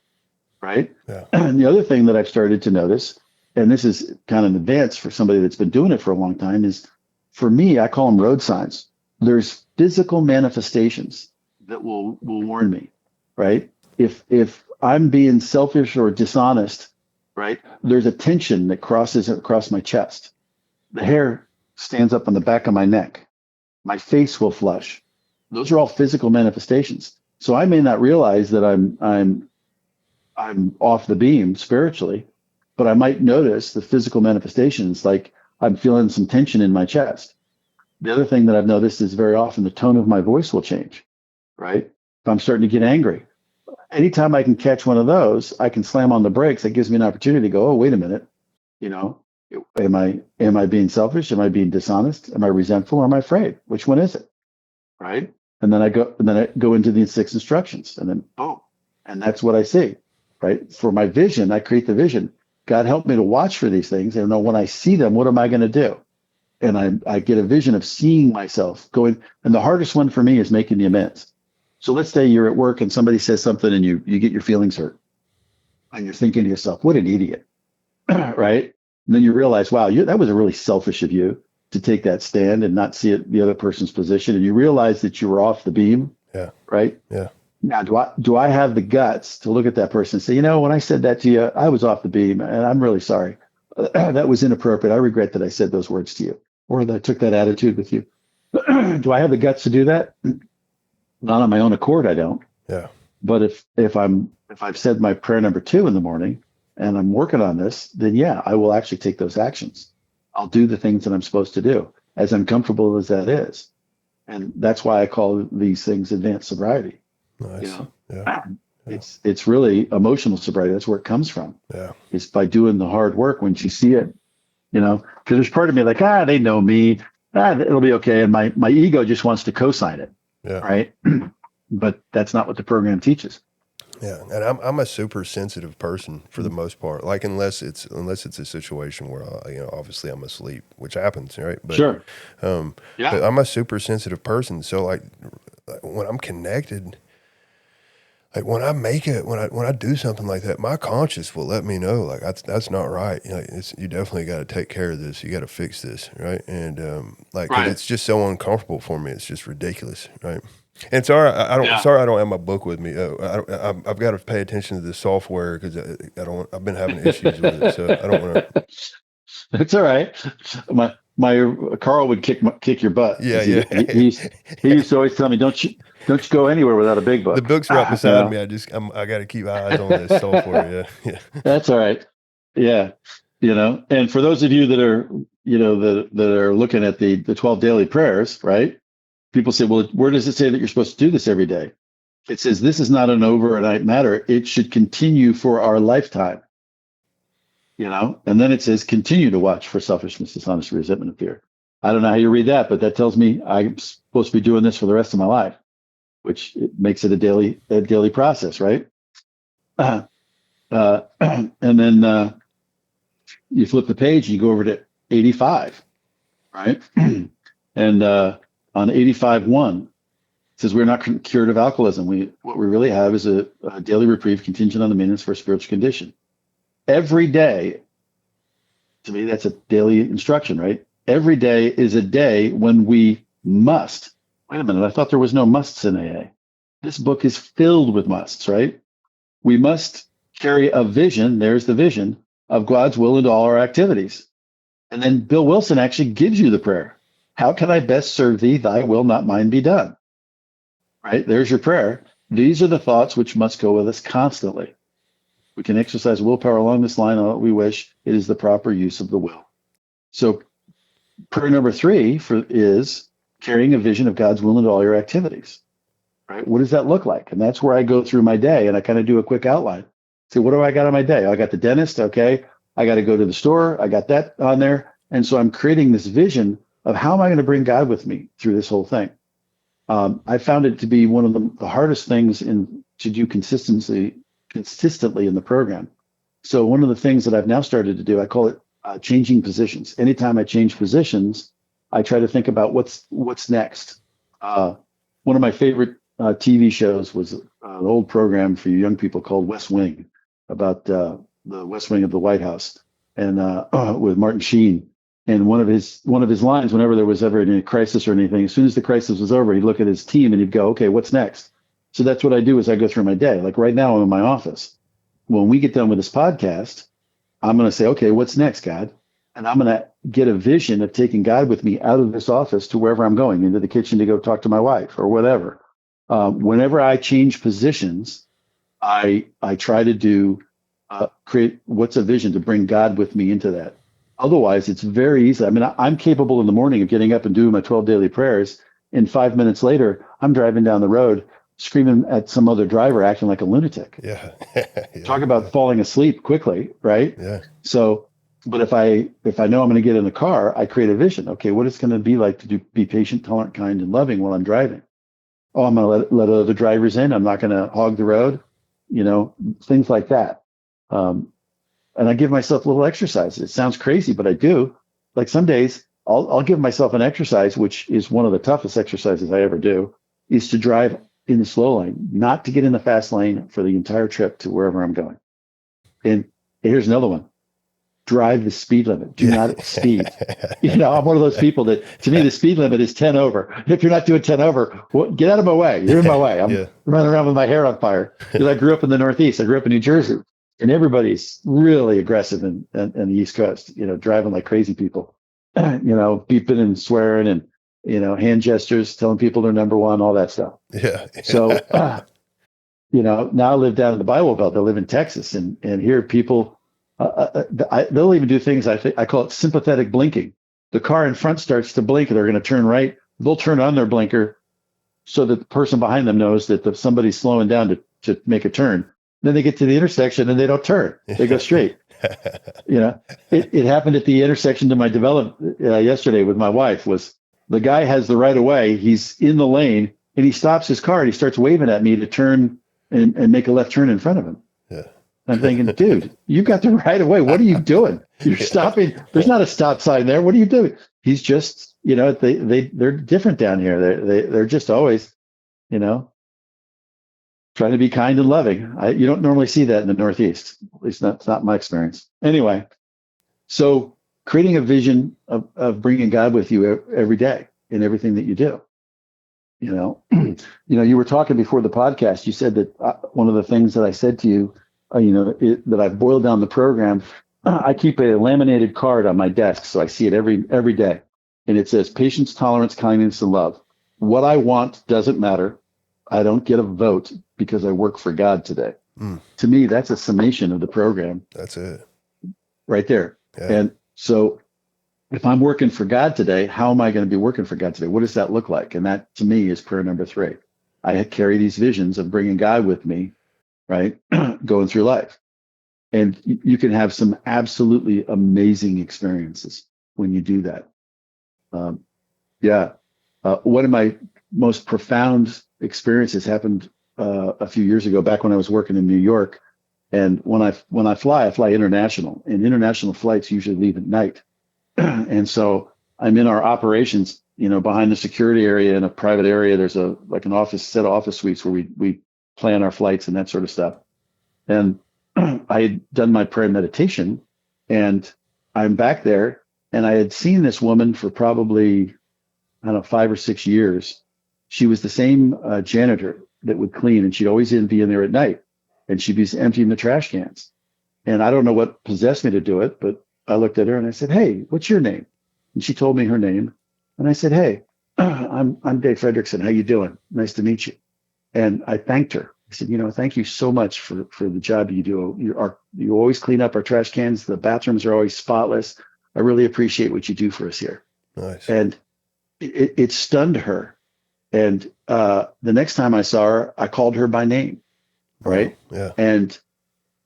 right?
Yeah.
And the other thing that I've started to notice, and this is kind of an advance for somebody that's been doing it for a long time, is for me, I call them road signs. There's physical manifestations that will warn me, right? If I'm being selfish or dishonest, right, there's a tension that crosses across my chest. The hair stands up on the back of my neck. My face will flush. Those are all physical manifestations. So I may not realize that I'm off the beam spiritually, but I might notice the physical manifestations, like I'm feeling some tension in my chest. The other thing that I've noticed is very often the tone of my voice will change, right? If I'm starting to get angry, anytime I can catch one of those, I can slam on the brakes. That gives me an opportunity to go, oh, wait a minute, you know, am I being selfish? Am I being dishonest? Am I resentful? Or am I afraid? Which one is it? Right? And then I go into these 6 instructions, and then boom, and that's what I see. Right? For my vision, I create the vision. God help me to watch for these things and know when I see them, what am I going to do? And I get a vision of seeing myself going. And the hardest one for me is making the amends. So let's say you're at work and somebody says something and you get your feelings hurt, and you're thinking to yourself, what an idiot. Right? And then you realize, wow, that was really selfish of you to take that stand and not see it, the other person's position. And you realize that you were off the beam.
Yeah.
Right?
Yeah.
Now, do I have the guts to look at that person and say, when I said that to you, I was off the beam and I'm really sorry. That was inappropriate. I regret that I said those words to you or that I took that attitude with you. Do I have the guts to do that? Not on my own accord, I don't.
Yeah.
But if I've said my prayer number 2 in the morning and I'm working on this, then yeah, I will actually take those actions. I'll do the things that I'm supposed to do, as uncomfortable as that is. And that's why I call these things advanced sobriety.
Nice. Yeah.
It's really emotional sobriety. That's where it comes from.
Yeah.
It's by doing the hard work. Once you see it, because there's part of me like, they know me, it'll be okay. And my ego just wants to co-sign it.
Yeah.
Right. But that's not what the program teaches.
Yeah, and I'm a super sensitive person for the most part. Like unless it's a situation where obviously I'm asleep, which happens, right? But,
sure.
Yeah. But I'm a super sensitive person, so like when I'm connected, like when I do something like that, my conscience will let me know like that's not right. You definitely got to take care of this. You got to fix this, right? And 'cause it's just so uncomfortable for me. It's just ridiculous, right? And sorry, I don't have my book with me. I've got to pay attention to the software because I've been having issues with it, so I don't want to.
It's all right. My Carl would kick your butt.
Yeah.
He used to always tell me, don't you go anywhere without a big book.
The book's right beside me. I got to keep eyes on this software. Yeah.
That's all right. Yeah. And for those of you that are, that are looking at the 12 daily prayers, right? People say, well, where does it say that you're supposed to do this every day? It says, this is not an overnight matter. It should continue for our lifetime. And then it says, continue to watch for selfishness, dishonesty, resentment, and fear. I don't know how you read that, but that tells me I'm supposed to be doing this for the rest of my life, which makes it a daily process, right? And then you flip the page, and you go over to 85, right? And on 85:1, it says we're not cured of alcoholism. What we really have is a daily reprieve contingent on the maintenance for a spiritual condition. every day, to me, that's a daily instruction, right? Every day is a day when we must. Wait a minute, I thought there was no musts in AA. This book is filled with musts, right? We must carry a vision, there's the vision, of God's will into all our activities. And then Bill Wilson actually gives you the prayer. How can I best serve thee? Thy will, not mine, be done. Right? There's your prayer. These are the thoughts which must go with us constantly. We can exercise willpower along this line all that we wish. It is the proper use of the will. So prayer number 3 is carrying a vision of God's will into all your activities. Right? What does that look like? And that's where I go through my day and I kind of do a quick outline. Say, what do I got on my day? I got the dentist. Okay. I got to go to the store. I got that on there. And so I'm creating this vision of how am I going to bring God with me through this whole thing? I found it to be one of the hardest things to do consistently in the program. So one of the things that I've now started to do, I call it changing positions. Anytime I change positions, I try to think about what's next. One of my favorite TV shows was an old program for you young people called West Wing, about the West Wing of the White House, and with Martin Sheen. And one of his lines, whenever there was ever any crisis or anything, as soon as the crisis was over, he'd look at his team and he'd go, "Okay, what's next?" So that's what I do as I go through my day. Like right now, I'm in my office. When we get done with this podcast, I'm going to say, "Okay, what's next, God?" And I'm going to get a vision of taking God with me out of this office to wherever I'm going, into the kitchen to go talk to my wife or whatever. Whenever I change positions, I try to create what's a vision to bring God with me into that. Otherwise, it's very easy. I mean, I'm capable in the morning of getting up and doing my 12 daily prayers. And 5 minutes later, I'm driving down the road, screaming at some other driver, acting like a lunatic.
Yeah. Yeah.
Talk about falling asleep quickly, right?
Yeah.
So, but if I know I'm going to get in the car, I create a vision. Okay, what it's going to be like to be patient, tolerant, kind, and loving while I'm driving. Oh, I'm going to let other drivers in. I'm not going to hog the road. Things like that. And I give myself little exercises. It sounds crazy, but I do. Like some days I'll give myself an exercise, which is one of the toughest exercises I ever do, is to drive in the slow lane, not to get in the fast lane for the entire trip to wherever I'm going. And here's another one. Drive the speed limit. Do not speed. I'm one of those people that, to me, the speed limit is 10 over. If you're not doing 10 over, get out of my way. You're in my way. I'm running around with my hair on fire. Because I grew up in the Northeast. I grew up in New Jersey. And everybody's really aggressive in the East Coast, driving like crazy people, beeping and swearing and, hand gestures, telling people they're number one, all that stuff.
Yeah.
So, now I live down in the Bible Belt. I live in Texas and here people, they'll even do things, I call it sympathetic blinking. The car in front starts to blink and they're going to turn right. They'll turn on their blinker so that the person behind them knows that somebody's slowing down to make a turn. Then they get to the intersection and they don't turn. They go straight. It happened at the intersection to my development yesterday with my wife. Was the guy has the right of way. He's in the lane and he stops his car and he starts waving at me to turn and make a left turn in front of him.
Yeah.
I'm thinking, dude, you got the right of way. What are you doing? You're stopping. There's not a stop sign there. What are you doing? He's just, they're different down here. They're just always, trying to be kind and loving. You don't normally see that in the Northeast. At least that's not my experience. Anyway, so creating a vision of bringing God with you every day in everything that you do. You were talking before the podcast. You said that one of the things that I said to you, that I've boiled down the program. I keep a laminated card on my desk, so I see it every day, and it says patience, tolerance, kindness, and love. What I want doesn't matter. I don't get a vote because I work for God today. To me, that's a summation of the program.
That's it.
Right there. Yeah. And so if I'm working for God today, how am I going to be working for God today? What does that look like? And that, to me, is prayer number 3. I carry these visions of bringing God with me, right, going through life. And you can have some absolutely amazing experiences when you do that. One of my most profound experiences happened a few years ago, back when I was working in New York. And when I fly international, and international flights usually leave at night. And so I'm in our operations, behind the security area in a private area. There's an office, set of office suites where we plan our flights and that sort of stuff. And I had done my prayer and meditation, and I'm back there, and I had seen this woman for probably, I don't know, 5 or 6 years. She was the same janitor that would clean, and she'd always be in there at night, and she'd be emptying the trash cans. And I don't know what possessed me to do it, but I looked at her and I said, "Hey, what's your name?" And she told me her name, and I said, "Hey, I'm Dave Fredrickson. How you doing? Nice to meet you." And I thanked her. I said, "Thank you so much for the job you do. You always clean up our trash cans. The bathrooms are always spotless. I really appreciate what you do for us here."
Nice.
And it stunned her. And the next time I saw her, I called her by name, right?
Wow. Yeah.
And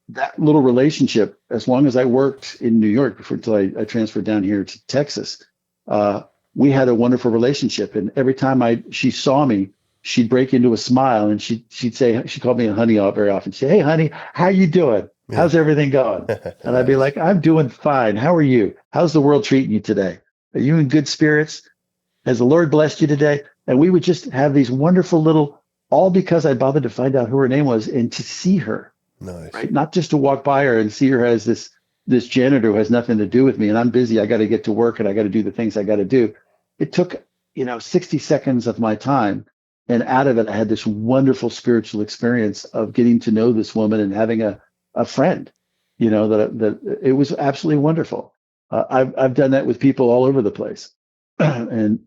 that little relationship, as long as I worked in New York until I transferred down here to Texas, we had a wonderful relationship. And every time she saw me, she'd break into a smile, and she'd say, she called me a honey very often. She'd say, "Hey, honey, how you doing? How's everything going?" And I'd be like, "I'm doing fine. How are you? How's the world treating you today? Are you in good spirits? Has the Lord blessed you today?" And we would just have these wonderful little, all because I bothered to find out who her name was and to see her.
Nice.
Right? Not just to walk by her and see her as this janitor who has nothing to do with me, and I'm busy. I got to get to work and I got to do the things I got to do. It took 60 seconds of my time, and out of it, I had this wonderful spiritual experience of getting to know this woman and having a friend. That it was absolutely wonderful. I've done that with people all over the place, and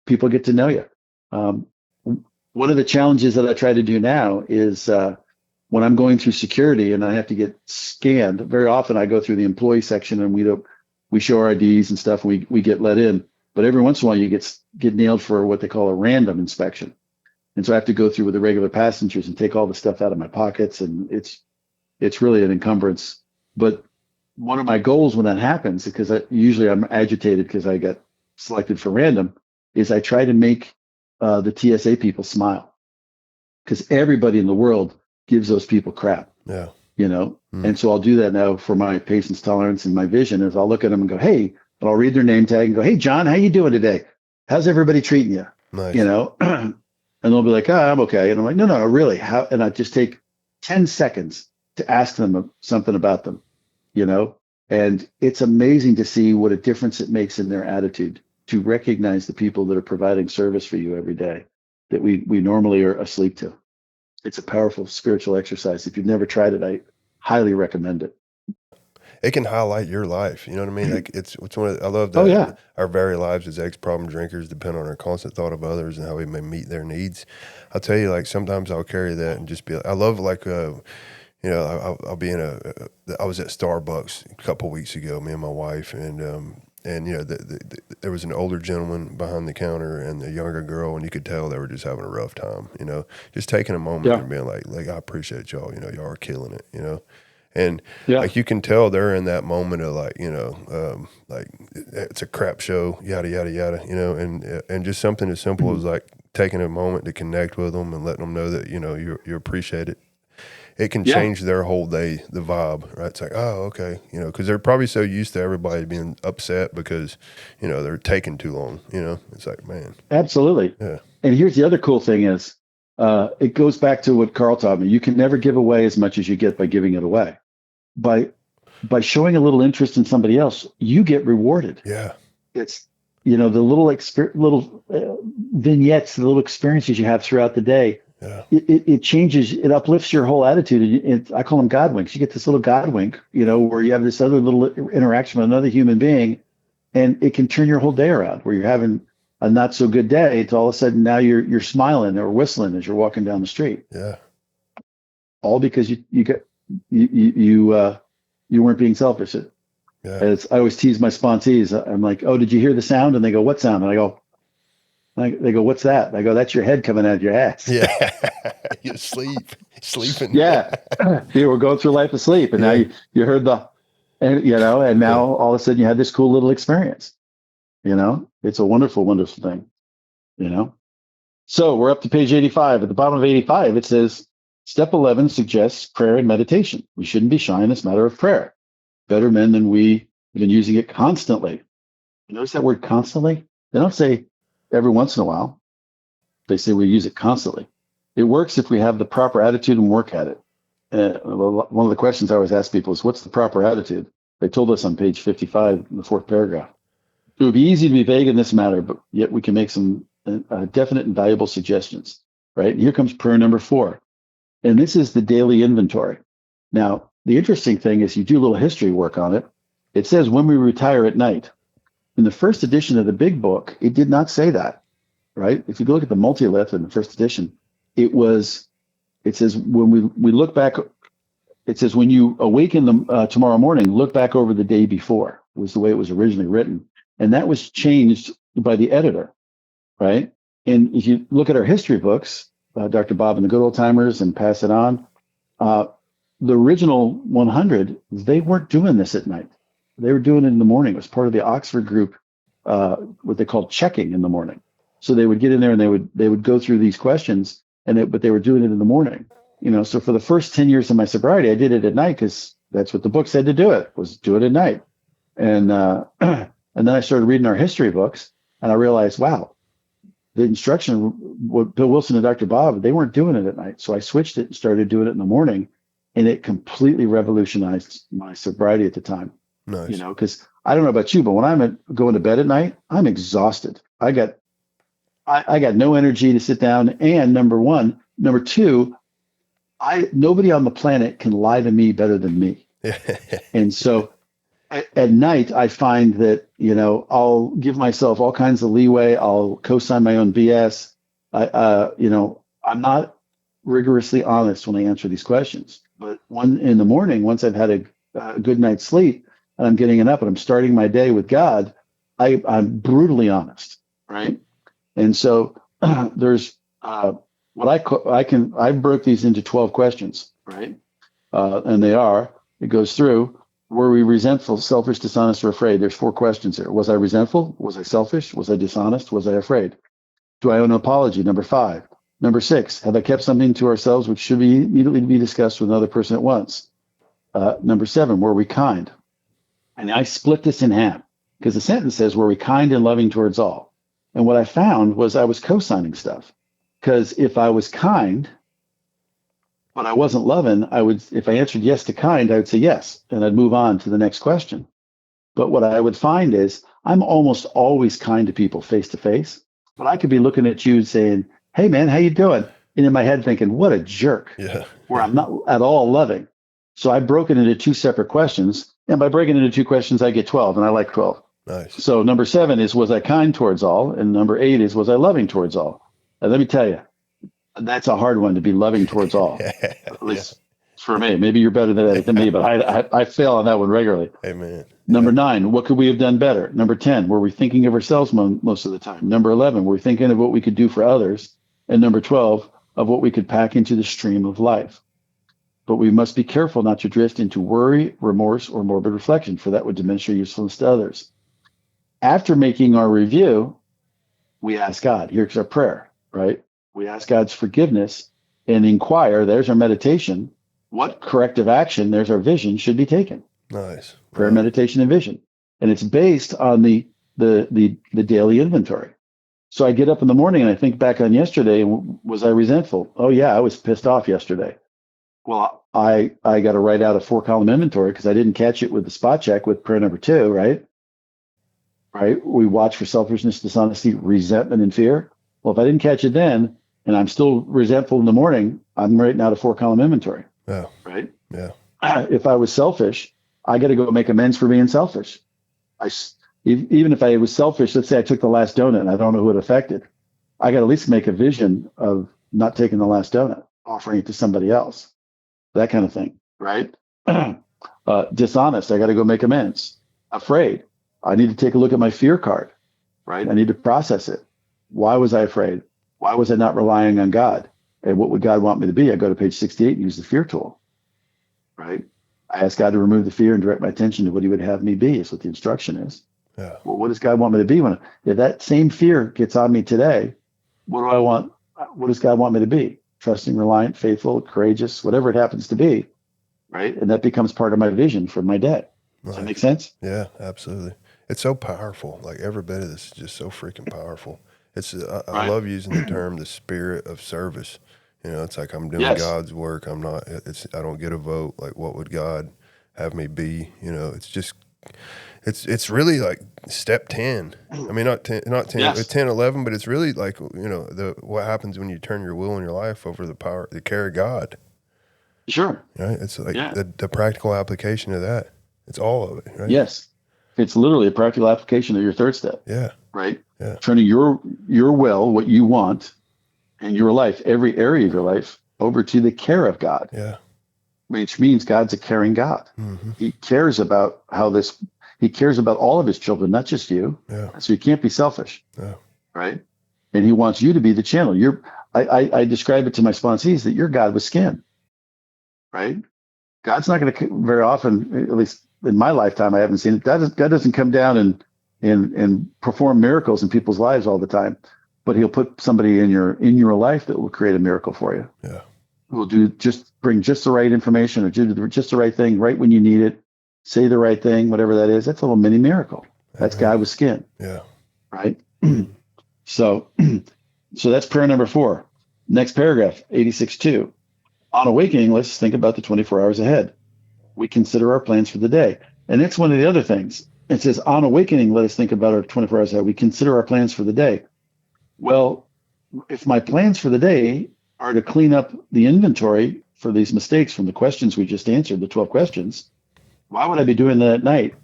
people get to know you. One of the challenges that I try to do now is when I'm going through security and I have to get scanned. Very often I go through the employee section and we show our IDs and stuff. And we get let in, but every once in a while you get nailed for what they call a random inspection, and so I have to go through with the regular passengers and take all the stuff out of my pockets, and it's really an encumbrance. But one of my goals when that happens, because usually I'm agitated because I got selected for random, is I try to make the TSA people smile, because everybody in the world gives those people crap.
Yeah.
And so I'll do that now for my patience tolerance and my vision, is I'll look at them and go, "Hey," and I'll read their name tag and go, "Hey, John, how you doing today? How's everybody treating you?"
Nice.
And they'll be like, "Oh, I'm okay." And I'm like, no, really. How? And I just take 10 seconds to ask them something about them, and it's amazing to see what a difference it makes in their attitude to recognize the people that are providing service for you every day that we normally are asleep to. It's a powerful spiritual exercise. If you've never tried it, I highly recommend it.
It can highlight your life. You know what I mean? Like it's one of, I love that.
Oh, yeah.
Our very lives as ex-problem drinkers depend on our constant thought of others and how we may meet their needs. I'll tell you, like sometimes I'll carry that and just be. I love like I'll be in I was at Starbucks a couple weeks ago, me and my wife, and there was an older gentleman behind the counter and a younger girl, and you could tell they were just having a rough time. Just taking a moment and being like I appreciate y'all. Y'all are killing it. And like you can tell they're in that moment of like it's a crap show, yada yada yada, and just something as simple as like taking a moment to connect with them and letting them know that you appreciate it. It can change their whole day, the vibe, right? It's like, oh, okay, because they're probably so used to everybody being upset because they're taking too long. It's like, man,
absolutely.
Yeah.
And here's the other cool thing is, it goes back to what Carl taught me. You can never give away as much as you get by giving it away. By showing a little interest in somebody else, you get rewarded.
Yeah.
It's, the little vignettes, the little experiences you have throughout the day.
Yeah.
It changes, it uplifts your whole attitude. I call them God winks. You get this little God wink, where you have this other little interaction with another human being, and it can turn your whole day around, where you're having a not so good day to all of a sudden now you're smiling or whistling as you're walking down the street.
Yeah.
All because you weren't being selfish.
Yeah.
I always tease my sponsees. I'm like, "Oh, did you hear the sound?" And they go, "What sound?" And they go, "What's that?" And I go, "That's your head coming out of your ass."
Yeah. You're sleeping.
Yeah. You were going through life asleep, and now you heard and now all of a sudden you had this cool little experience. It's a wonderful, wonderful thing. So we're up to page 85. At the bottom of 85, it says, Step 11 suggests prayer and meditation. We shouldn't be shy in this matter of prayer. Better men than we have been using it constantly. You notice that word constantly? They don't say every once in a while. They say we use it constantly. It works if we have the proper attitude and work at it. One of the questions I always ask people is, what's the proper attitude? They told us on page 55 in the fourth paragraph. It would be easy to be vague in this matter, but yet we can make some definite and valuable suggestions, right? And here comes prayer number 4. And this is the daily inventory. Now, the interesting thing is you do a little history work on it. It says when we retire at night. In the first edition of the big book, it did not say that, right? If you look at the multilith in the first edition, it says when we look back, it says when you awaken tomorrow morning, look back over the day before, was the way it was originally written. And that was changed by the editor, right? And if you look at our history books, Dr. Bob and the Good Old Timers and Pass It On, the original 100, they weren't doing this at night. They were doing it in the morning. It was part of the Oxford group, what they called checking in the morning. So they would get in there and they would go through these questions, but they were doing it in the morning. So for the first 10 years of my sobriety, I did it at night because that's what the book said to do it, was do it at night. And and then I started reading our history books, and I realized, wow, the instruction, what Bill Wilson and Dr. Bob, they weren't doing it at night. So I switched it and started doing it in the morning, and it completely revolutionized my sobriety at the time.
Nice.
Because I don't know about you, but when I'm going to bed at night, I'm exhausted. I got no energy to sit down. And number two, nobody on the planet can lie to me better than me. And so at night, I find that, I'll give myself all kinds of leeway. I'll co-sign my own BS. I'm not rigorously honest when I answer these questions. But in the morning, once I've had a good night's sleep and I'm getting up and I'm starting my day with God, I'm brutally honest, right? And so there's I broke these into 12 questions, right? And it goes through, were we resentful, selfish, dishonest, or afraid? There's 4 questions here. Was I resentful? Was I selfish? Was I dishonest? Was I afraid? Do I owe an apology? Number 5. Number 6, have I kept something to ourselves which should be immediately be discussed with another person at once? Number 7, were we kind? And I split this in half because the sentence says, were we kind and loving towards all? And what I found was I was co-signing stuff, because if I was kind, but I wasn't loving, if I answered yes to kind, I would say yes, and I'd move on to the next question. But what I would find is I'm almost always kind to people face to face, but I could be looking at you saying, hey man, how you doing? And in my head thinking, what a jerk, where I'm not at all loving. So I broke it into 2 separate questions. And by breaking it into 2 questions, I get 12, and I like 12.
Nice.
So number 7 is, was I kind towards all? And number 8 is, was I loving towards all? And let me tell you, that's a hard one to be loving towards all, at least for me. Maybe you're better than me, but I fail on that one regularly.
Amen.
Number 9, what could we have done better? Number 10, were we thinking of ourselves most of the time? Number 11, were we thinking of what we could do for others? And number 12, of what we could pack into the stream of life. But we must be careful not to drift into worry, remorse, or morbid reflection, for that would diminish our usefulness to others. After making our review, we ask God. Here's our prayer, right? We ask God's forgiveness and inquire, there's our meditation, what corrective action, there's our vision, should be taken.
Nice.
Prayer, meditation, and vision. And it's based on the daily inventory. So I get up in the morning and I think back on yesterday. Was I resentful? Oh yeah, I was pissed off yesterday. Well, I got to write out a 4-column inventory because I didn't catch it with the spot check with prayer number 2, right? Right? We watch for selfishness, dishonesty, resentment, and fear. Well, if I didn't catch it then, and I'm still resentful in the morning, I'm writing out a 4-column inventory.
Yeah.
Right?
Yeah.
If I was selfish, I got to go make amends for being selfish. Even if I was selfish, let's say I took the last donut and I don't know who it affected, I got to at least make a vision of not taking the last donut, offering it to somebody else, that kind of thing, right? Dishonest, I got to go make amends. Afraid, I need to take a look at my fear card, right? I need to process it. Why was I afraid? Why was I not relying on God? And what would God want me to be? I go to page 68 and use the fear tool, right? I ask God to remove the fear and direct my attention to what he would have me be, is what the instruction is.
Yeah.
Well, what does God want me to be? If that same fear gets on me today, what do I want? What does God want me to be? Trusting, reliant, faithful, courageous, whatever it happens to be, right? And that becomes part of my vision for my day. Does that make sense?
Yeah, absolutely. It's so powerful. Like every bit of this is just so freaking powerful. It's I love using the term the spirit of service. You know, it's like I'm doing
Yes.
God's work. I don't get a vote. Like, what would God have me be? You know, it's really like step 10. I mean, not 10,
Yes.
10, 11, but it's really like, you know, what happens when you turn your will and your life over the care of God.
Sure.
Right? It's like
Yeah.
the practical application of that. It's all of it, right?
Yes. It's literally a practical application of your third step,
Yeah.
right?
Yeah.
Turning your will, what you want, and your life, every area of your life, over to the care of God,
Yeah.
which means God's a caring God.
Mm-hmm.
He cares about he cares about all of his children, not just you.
Yeah.
So you can't be selfish,
Yeah.
right? And he wants you to be the channel. I describe it to my sponsees that you're God with skin, right? God's not going to very often, at least in my lifetime, I haven't seen it. God doesn't come down and perform miracles in people's lives all the time, but he'll put somebody in your life that will create a miracle for you.
Yeah.
Who will bring just the right information or do just the right thing right when you need it, say the right thing, whatever that is. That's a little mini miracle. That's
Amen.
God with skin,
Yeah.
right? So that's prayer number 4. Next paragraph, 86:2. On awakening, let's think about the 24 hours ahead. We consider our plans for the day. And that's one of the other things. It says, on awakening, let us think about our 24 hours ahead. We consider our plans for the day. Well, if my plans for the day are to clean up the inventory for these mistakes from the questions we just answered, the 12 questions, why would I be doing that at night?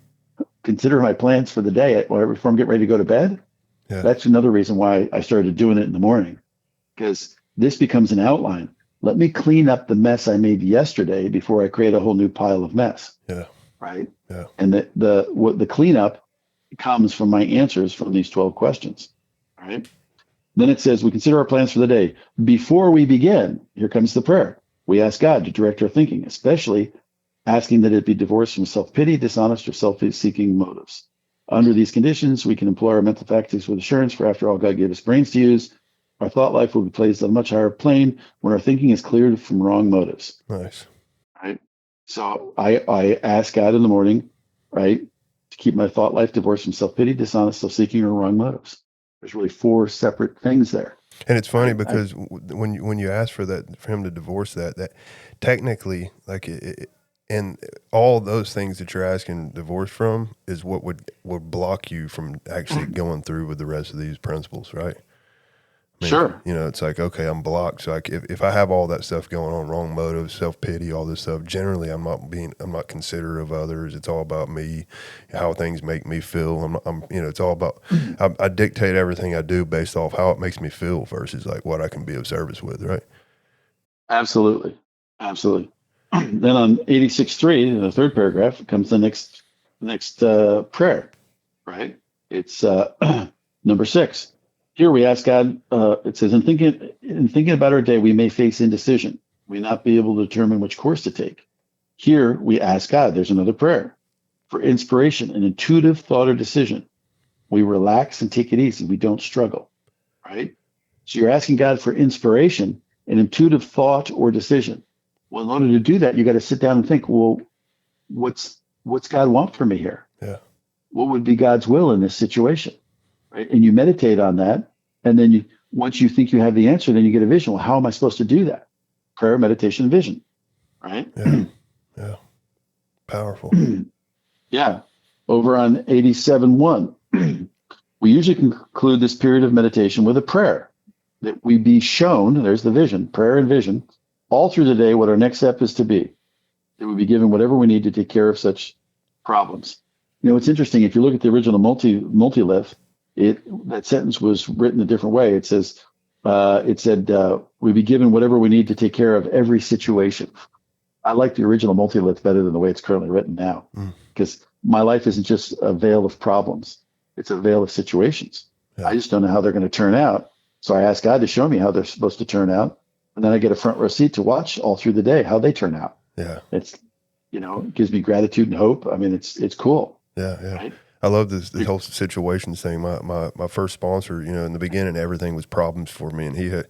Consider my plans for the day before I'm getting ready to go to bed.
Yeah.
That's another reason why I started doing it in the morning, because this becomes an outline. Let me clean up the mess I made yesterday before I create a whole new pile of mess.
Yeah.
Right.
Yeah.
And the cleanup comes from my answers from these 12 questions. Right. Then it says we consider our plans for the day. Before we begin, here comes the prayer. We ask God to direct our thinking, especially asking that it be divorced from self-pity, dishonest, or self-seeking motives. Under these conditions, we can employ our mental faculties with assurance, for after all, God gave us brains to use. Our thought life will be placed on a much higher plane when our thinking is cleared from wrong motives.
Nice.
Right. So I ask God in the morning, right, to keep my thought life divorced from self-pity, dishonest, self-seeking, or wrong motives. There's really 4 separate things there.
And it's funny because when you ask for that, for him to divorce that technically, like and all those things that you're asking divorce from is what would block you from actually going through with the rest of these principles, right? I mean,
Sure.
you know, it's like, okay, I'm blocked. So if I have all that stuff going on, wrong motives, self-pity, all this stuff, generally I'm not considerate of others. It's all about me, how things make me feel. It's all about, I dictate everything I do based off how it makes me feel versus like what I can be of service with. Right.
Absolutely. Absolutely. Then on 86:3, in the third paragraph, comes the next prayer, right? It's number 6. Here we ask God, it says, in thinking about our day, we may face indecision. We may not be able to determine which course to take. Here we ask God, there's another prayer, for inspiration, an intuitive thought or decision. We relax and take it easy. We don't struggle, right? So you're asking God for inspiration, an intuitive thought or decision. Well, in order to do that, you got to sit down and think, well, what's God want for me here?
Yeah.
What would be God's will in this situation? Right? And you meditate on that. And then once you think you have the answer, then you get a vision. Well, how am I supposed to do that? Prayer, meditation, and vision. Right?
Yeah. Yeah. Powerful.
Yeah. Over on 87:1, we usually conclude this period of meditation with a prayer that we be shown, there's the vision, prayer and vision, all through the day what our next step is to be. That we be given whatever we need to take care of such problems. You know, it's interesting. If you look at the original multilith, that sentence was written a different way. It said, we be given whatever we need to take care of every situation. I like the original multilith better than the way it's currently written now, because my life isn't just a veil of problems. It's a veil of situations.
Yeah.
I just don't know how they're going to turn out. So I ask God to show me how they're supposed to turn out. And then I get a front row seat to watch all through the day how they turn out.
Yeah.
It's, it gives me gratitude and hope. I mean, it's cool.
Yeah. Yeah.
Right?
I love this whole situations thing. My first sponsor, in the beginning, everything was problems for me. And he had,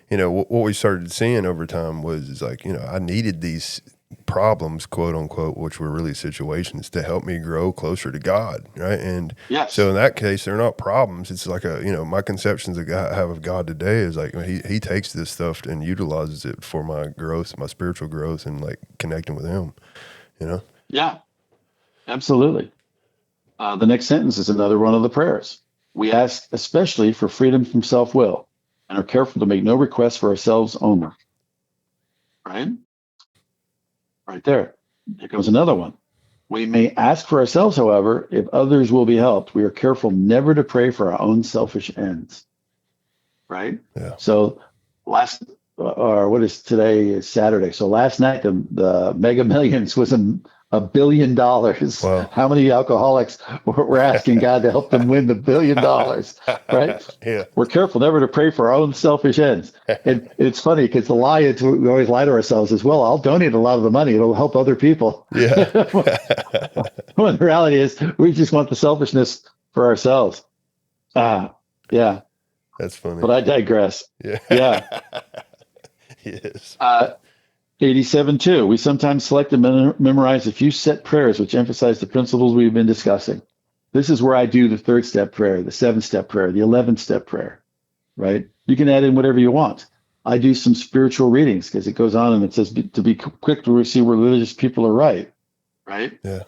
what we started seeing over time was like, I needed these problems, quote unquote, which were really situations to help me grow closer to God, right? And
Yes.
so in that case, they're not problems. It's like my conceptions I have of God today is like he takes this stuff and utilizes it for my growth, my spiritual growth, and like connecting with him,
Yeah, absolutely. The next sentence is another one of the prayers. We ask especially for freedom from self-will and are careful to make no requests for ourselves only. Right? Right there. Here comes another one. We may ask for ourselves, however, if others will be helped. We are careful never to pray for our own selfish ends. Right?
Yeah.
So or what is today is Saturday. So last night the Mega Millions was $1 billion.
Wow.
How many alcoholics were asking God to help them win the $1 billion? Right?
Yeah.
We're careful never to pray for our own selfish ends. And it's funny because the lie is we always lie to ourselves as well. I'll donate a lot of the money; it'll help other people.
Yeah.
When the reality is, we just want the selfishness for ourselves. Yeah.
That's funny.
But I digress.
Yeah.
Yeah.
Yes.
87.2. We sometimes select and memorize a few set prayers which emphasize the principles we've been discussing. This is where I do the 3rd-step prayer, the 7th-step prayer, the 11th-step prayer, right? You can add in whatever you want. I do some spiritual readings because it goes on and it says to be quick to see where religious people are right?
Yeah.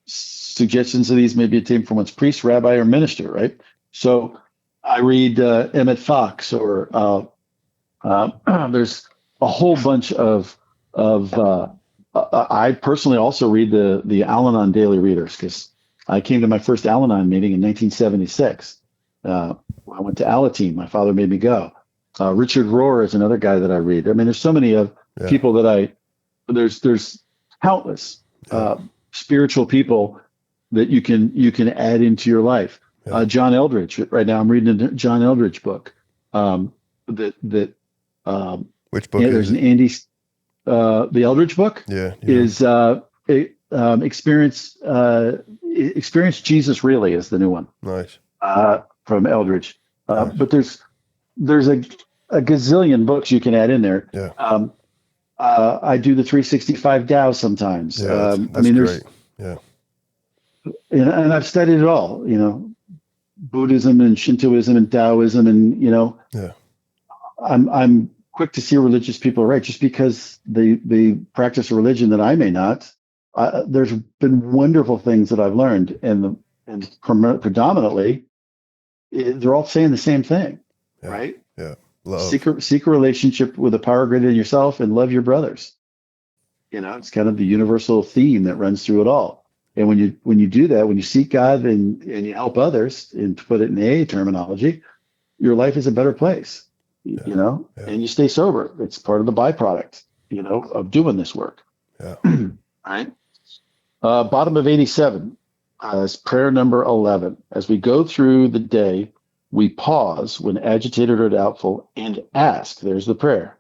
Suggestions of these may be obtained from one's priest, rabbi, or minister, right? So I read Emmett Fox, or there's a whole bunch of I personally also read the Al-Anon daily readers because I came to my first Al-Anon meeting in 1976. I went to Alateen. My father made me go. Richard Rohr is another guy that I read. I mean, there's so many of people that there's countless spiritual people that you can add into your life.
Yeah.
John Eldridge. Right now, I'm reading a John Eldridge book. Which
book is
there's
it?
an Andy, the Eldridge book is Experience Jesus Really is the new one.
Nice.
From Eldridge.
Nice.
But there's a gazillion books you can add in there.
Yeah.
I do the 365 Tao sometimes.
Yeah, that's
I mean,
great. Yeah.
And I've studied it all, Buddhism and Shintoism and Taoism, and
Yeah.
I'm quick to see religious people are right just because they practice a religion that I may not. There's been wonderful things that I've learned, and predominantly they're all saying the same thing, right?
Yeah. Love.
Seek a relationship with a power greater than yourself and love your brothers. It's kind of the universal theme that runs through it all. And when you do that, when you seek God and you help others, and to put it in AA terminology, your life is a better place. And you stay sober. It's part of the byproduct, of doing this work.
Yeah.
All right. Bottom of 87 is prayer number 11. As we go through the day, we pause when agitated or doubtful and ask, there's the prayer,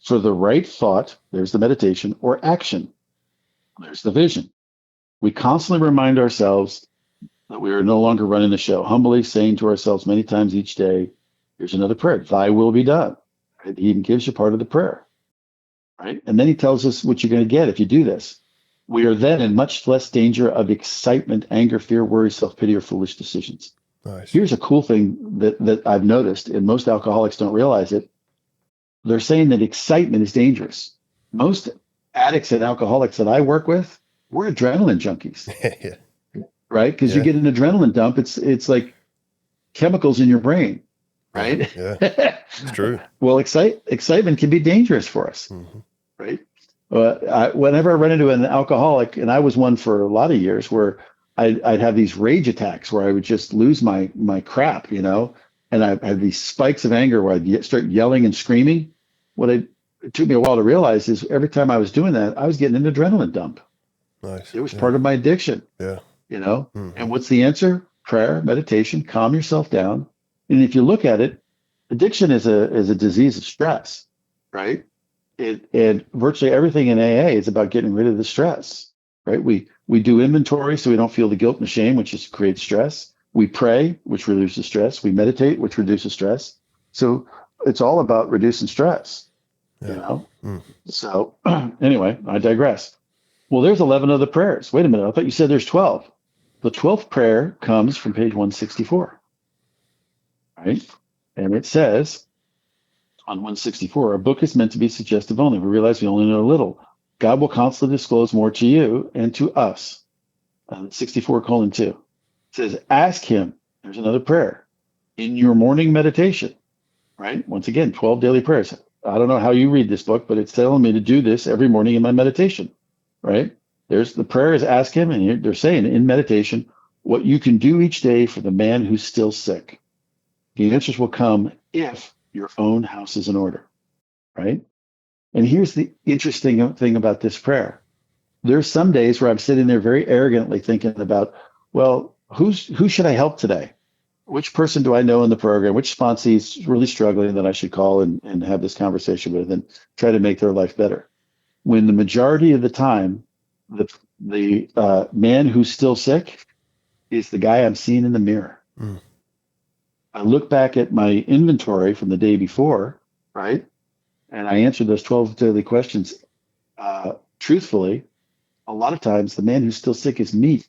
for the right thought, there's the meditation, or action, there's the vision. We constantly remind ourselves that we are no longer running the show, humbly saying to ourselves many times each day, here's another prayer, thy will be done. Right? He even gives you part of the prayer. Right? And then he tells us what you're going to get if you do this. We are then in much less danger of excitement, anger, fear, worry, self-pity, or foolish decisions.
Nice.
Here's a cool thing that I've noticed, and most alcoholics don't realize it. They're saying that excitement is dangerous. Most addicts and alcoholics that I work with, we're adrenaline junkies.
Yeah.
Right? Because you get an adrenaline dump. It's like chemicals in your brain. Right?
Yeah. It's true.
Well, excitement can be dangerous for us.
Mm-hmm.
Right? Whenever I run into an alcoholic, and I was one for a lot of years, where I'd have these rage attacks where I would just lose my crap, and I had these spikes of anger where I'd start yelling and screaming. It took me a while to realize is every time I was doing that, I was getting an adrenaline dump.
Nice.
It was part of my addiction.
Yeah.
Mm-hmm. And what's the answer? Prayer, meditation, calm yourself down. And if you look at it, addiction is a disease of stress, right? And virtually everything in AA is about getting rid of the stress, right? We do inventory so we don't feel the guilt and shame, which just creates stress. We pray, which reduces stress. We meditate, which reduces stress. So it's all about reducing stress. you know? So anyway, I digress. Well, there's 11 of the prayers. Wait a minute. I thought you said there's 12. The 12th prayer comes from page 164, right? And it says on 164, our book is meant to be suggestive only. We realize we only know a little. God will constantly disclose more to you and to us. 64:2. It says, ask him. There's another prayer in your morning meditation, right? Once again, 12 daily prayers. I don't know how you read this book, but it's telling me to do this every morning in my meditation, right? There's the prayer is ask him, and they're saying in meditation what you can do each day for the man who's still sick. The answers will come if your own house is in order, right? And here's the interesting thing about this prayer. There's some days where I'm sitting there very arrogantly thinking about, well, who should I help today? Which person do I know in the program? Which sponsee is really struggling that I should call and have this conversation with and try to make their life better? When the majority of the time, the man who's still sick is the guy I'm seeing in the mirror. I look back at my inventory from the day before, right? And I answered those 12 daily questions truthfully. A lot of times, the man who's still sick is me.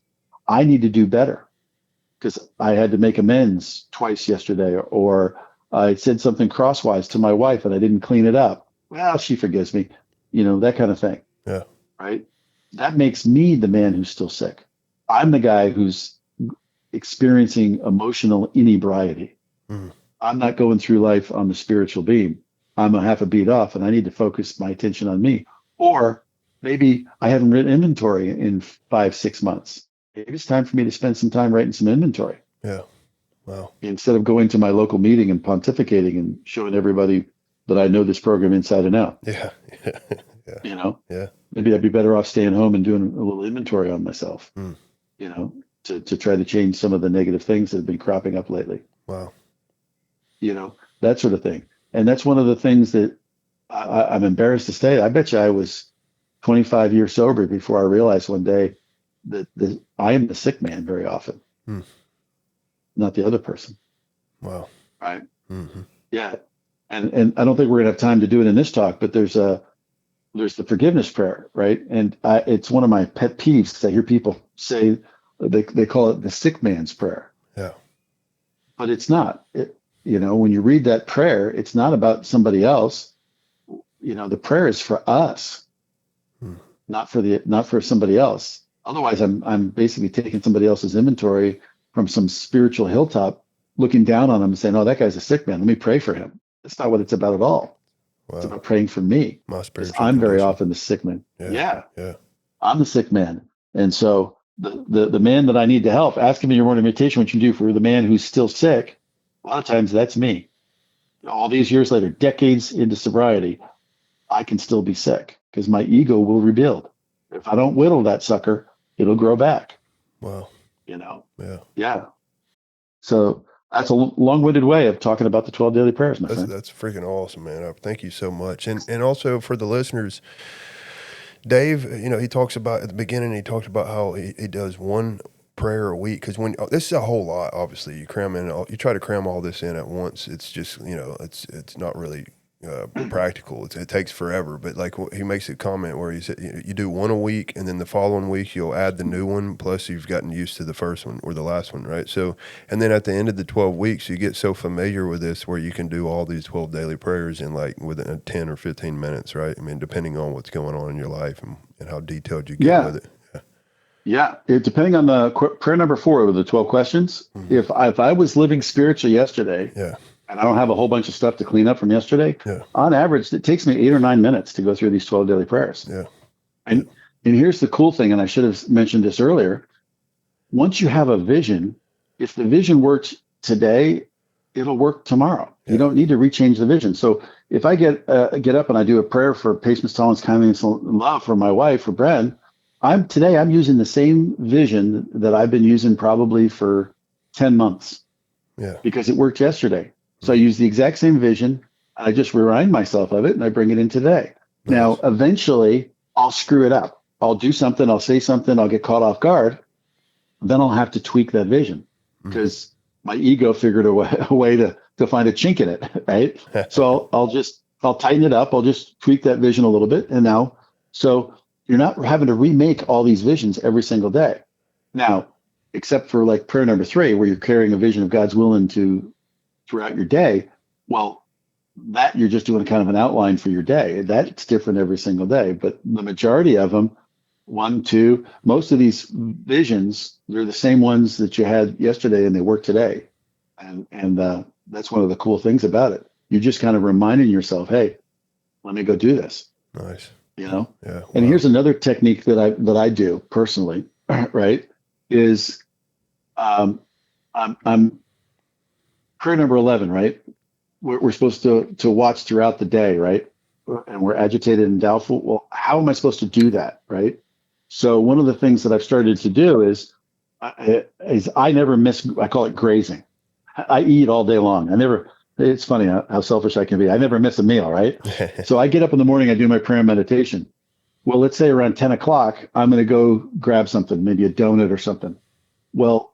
I need to do better because I had to make amends twice yesterday, or I said something crosswise to my wife and I didn't clean it up. Well, she forgives me, that kind of thing.
Yeah.
Right. That makes me the man who's still sick. I'm the guy who's experiencing emotional inebriety. I'm not going through life on the spiritual beam. I'm a half a beat off and I need to focus my attention on me. Or maybe I haven't written inventory in 5-6 months. Maybe it's time for me to spend some time writing some inventory.
Yeah. Wow.
Instead of going to my local meeting and pontificating and showing everybody that I know this program inside and out.
Yeah. Yeah. Yeah.
Maybe I'd be better off staying home and doing a little inventory on myself, to try to change some of the negative things that have been cropping up lately.
Wow.
That sort of thing. And that's one of the things that I'm embarrassed to say. I bet you I was 25 years sober before I realized one day that I am the sick man very often, not the other person.
Wow.
Right.
Mm-hmm.
Yeah. And I don't think we're gonna have time to do it in this talk, but there's the forgiveness prayer, right? And it's one of my pet peeves. I hear people say they call it the sick man's prayer.
Yeah. But
it's not. When you read that prayer, it's not about somebody else. The prayer is for us, not for somebody else. Otherwise, I'm basically taking somebody else's inventory from some spiritual hilltop, looking down on them and saying, "Oh, that guy's a sick man. Let me pray for him." That's not what it's about at all. Wow. It's about praying for me. I'm very often the sick man. Yeah. I'm the sick man, and so the man that I need to help, ask him in your morning meditation what you do for the man who's still sick. A lot of times that's me. All these years later, decades into sobriety, I can still be sick because my ego will rebuild. If I don't whittle that sucker, it'll grow back.
Wow.
Yeah. So that's a long-winded way of talking about the 12 daily prayers, my friend.
That's freaking awesome, man. Thank you so much. And also for the listeners, Dave, he talks about at the beginning, he talked about how he does one prayer a week, because this is a whole lot. Obviously, you try to cram all this in at once. It's just it's not really practical. It takes forever. But like he makes a comment where he said you do one a week, and then the following week you'll add the new one. Plus you've gotten used to the first one or the last one, right? So, and then at the end of the 12 weeks, you get so familiar with this where you can do all these 12 daily prayers in like within 10 or 15 minutes, right? I mean, depending on what's going on in your life and how detailed you get with it.
Yeah, depending on the prayer number 4 of the 12 questions, if I was living spiritually yesterday, and I don't have a whole bunch of stuff to clean up from yesterday, on average, it takes me 8 or 9 minutes to go through these 12 daily prayers.
Yeah.
And here's the cool thing, and I should have mentioned this earlier. Once you have a vision, if the vision works today, it'll work tomorrow. Yeah. You don't need to rechange the vision. So if I get up and I do a prayer for patience, tolerance, kindness, and love for my wife, for Bren, I'm using the same vision that I've been using probably for 10 months.
Yeah.
Because it worked yesterday. So I use the exact same vision. I just remind myself of it and I bring it in today. Nice. Now, eventually I'll screw it up. I'll do something. I'll say something. I'll get caught off guard. Then I'll have to tweak that vision because my ego figured a way to find a chink in it. Right. So I'll just I'll tighten it up. I'll just tweak that vision a little bit. And now, so you're not having to remake all these visions every single day. Now, except for like prayer number 3, where you're carrying a vision of God's will into throughout your day. Well, that you're just doing kind of an outline for your day. That's different every single day. But the majority of them, 1, 2, most of these visions, they're the same ones that you had yesterday and they work today. And that's one of the cool things about it. You're just kind of reminding yourself, hey, let me go do this.
Nice.
You know?
Yeah. Wow.
And here's another technique that I do personally, right? Is I'm prayer number 11, right? We're supposed to watch throughout the day, right? And we're agitated and doubtful. Well, how am I supposed to do that, right? So one of the things that I've started to do is I never miss. I call it grazing. I eat all day long. It's funny how selfish I can be. I never miss a meal, right? So I get up in the morning, I do my prayer and meditation. Well, let's say around 10 o'clock, I'm going to go grab something, maybe a donut or something. Well,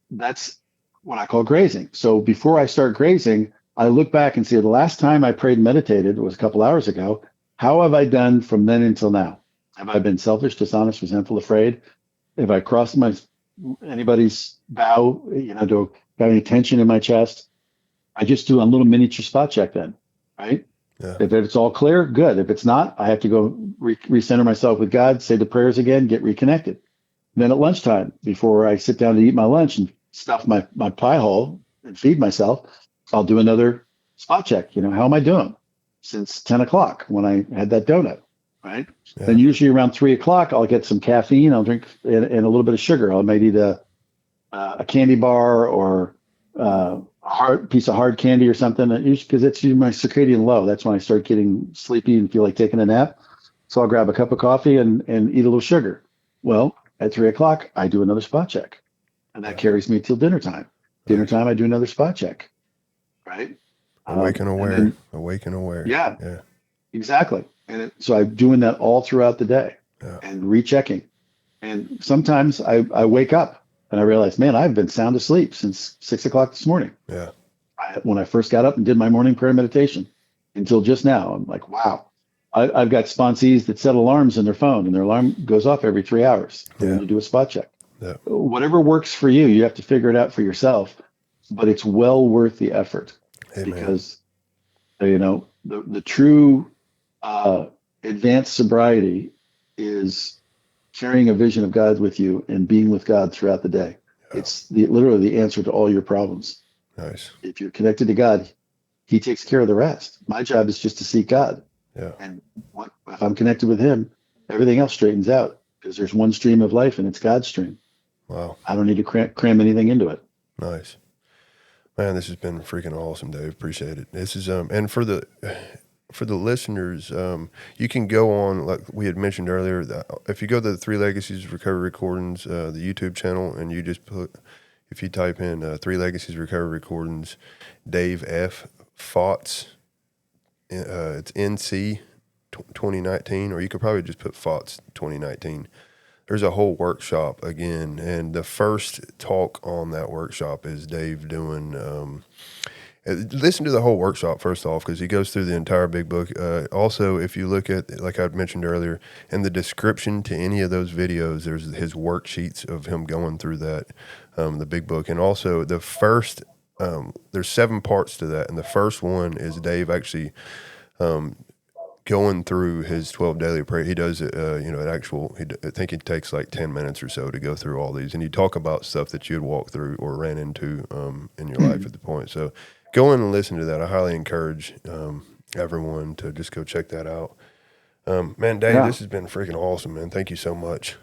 that's what I call grazing. So before I start grazing, I look back and see the last time I prayed and meditated was a couple hours ago. How have I done from then until now? Have I been selfish, dishonest, resentful, afraid? Have I crossed anybody's bow? Do I have any tension in my chest? I just do a little miniature spot check then, right?
Yeah.
If it's all clear, good. If it's not, I have to go recenter myself with God, say the prayers again, get reconnected. Then at lunchtime, before I sit down to eat my lunch and stuff my pie hole and feed myself, I'll do another spot check. How am I doing since 10 o'clock when I had that donut, right?
Yeah.
Then usually around 3 o'clock, I'll get some caffeine. I'll drink and a little bit of sugar. I might eat a candy bar or a piece of hard candy or something, because it's usually my circadian low. That's when I start getting sleepy and feel like taking a nap. So I'll grab a cup of coffee and eat a little sugar. Well, at 3 o'clock, I do another spot check, and that carries me till dinner time. Dinner time, I do another spot check, right?
Awake and aware. Awake and aware.
Yeah,
Yeah.
Exactly. And so I'm doing that all throughout the day and rechecking. And sometimes I wake up and I realize, man, I've been sound asleep since 6 o'clock this morning.
Yeah.
When I first got up and did my morning prayer meditation until just now, I'm like, wow. I've got sponsees that set alarms in their phone, and their alarm goes off every 3 hours. They need to do a spot check.
Yeah.
Whatever works for you, you have to figure it out for yourself, but it's well worth the effort.
Amen.
Because, the true advanced sobriety is carrying a vision of God with you and being with God throughout the day. Yeah. It's literally the answer to all your problems.
Nice.
If you're connected to God, He takes care of the rest. My job is just to seek God.
Yeah.
And if I'm connected with Him, everything else straightens out, because there's one stream of life and it's God's stream.
Wow.
I don't need to cram anything into it.
Nice. Man, this has been freaking awesome, Dave. Appreciate it. This is and for the listeners, you can go on, like we had mentioned earlier, if you go to the Three Legacies Recovery Recordings, the YouTube channel, and you just if you type in Three Legacies Recovery Recordings, Dave F. Fotts, it's NC 2019, or you could probably just put Fotts 2019. There's a whole workshop again, and the first talk on that workshop is Dave doing. Listen to the whole workshop first off, because he goes through the entire big book. Also, if you look at, like I mentioned earlier, in the description to any of those videos, there's his worksheets of him going through that, the big book, and also the first. There's 7 parts to that, and the first one is Dave actually. Going through his 12 daily prayer. He does it, I think it takes like 10 minutes or so to go through all these. And you talk about stuff that you had walked through or ran into in your life at the point. So go in and listen to that. I highly encourage everyone to just go check that out. Man, Dave, this has been freaking awesome, man. Thank you so much.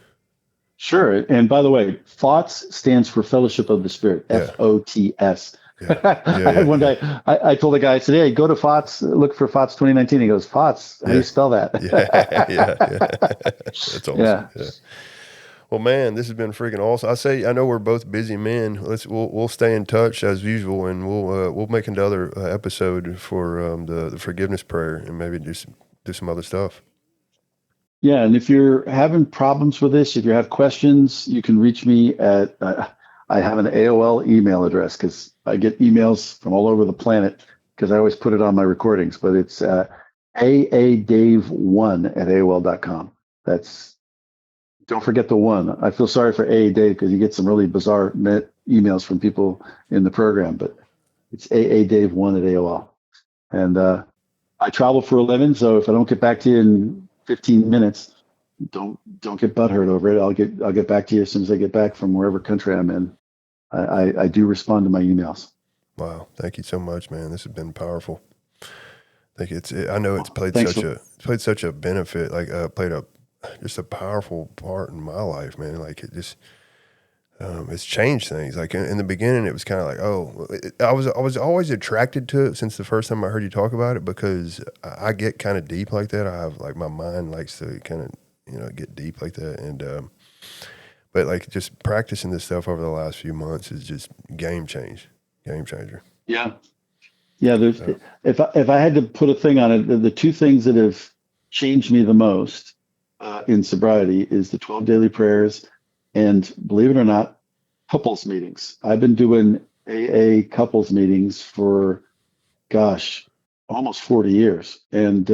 Sure. And by the way, FOTS stands for Fellowship of the Spirit, FOTS. Yeah. One day, I told a guy, I said, hey, go to FOTS, look for FOTS 2019. He goes, FOTS? How do you spell that?
That's awesome. Yeah. Well, man, this has been freaking awesome. I know we're both busy men. We'll stay in touch as usual, and we'll make another episode for the forgiveness prayer, and maybe just do some other stuff.
Yeah, and if you're having problems with this, if you have questions, you can reach me at, I have an AOL email address, because I get emails from all over the planet. because I always put it on my recordings, but it's aadave1@aol.com. Don't forget the one. I feel sorry for AA Dave because you get some really bizarre emails from people in the program, but it's aadave1@aol. And I travel for a living, so if I don't get back to you in 15 minutes, don't get butthurt over it. I'll get back to you as soon as I get back from wherever country I'm in. I do respond to my emails.
Wow, thank you so much, man. This has been powerful. I know it's played such a benefit, like played just a powerful part in my life, man. Like it just it's changed things. Like in the beginning, it was kind of like, I was always attracted to it since the first time I heard you talk about it, because I get kind of deep like that. I have like my mind likes to kind of get deep like that, and but like just practicing this stuff over the last few months is just game changer.
Yeah. There's if I had to put a thing on it, the two things that have changed me the most in sobriety is the 12 daily prayers, and believe it or not, couples meetings. I've been doing AA couples meetings for, almost 40 years, and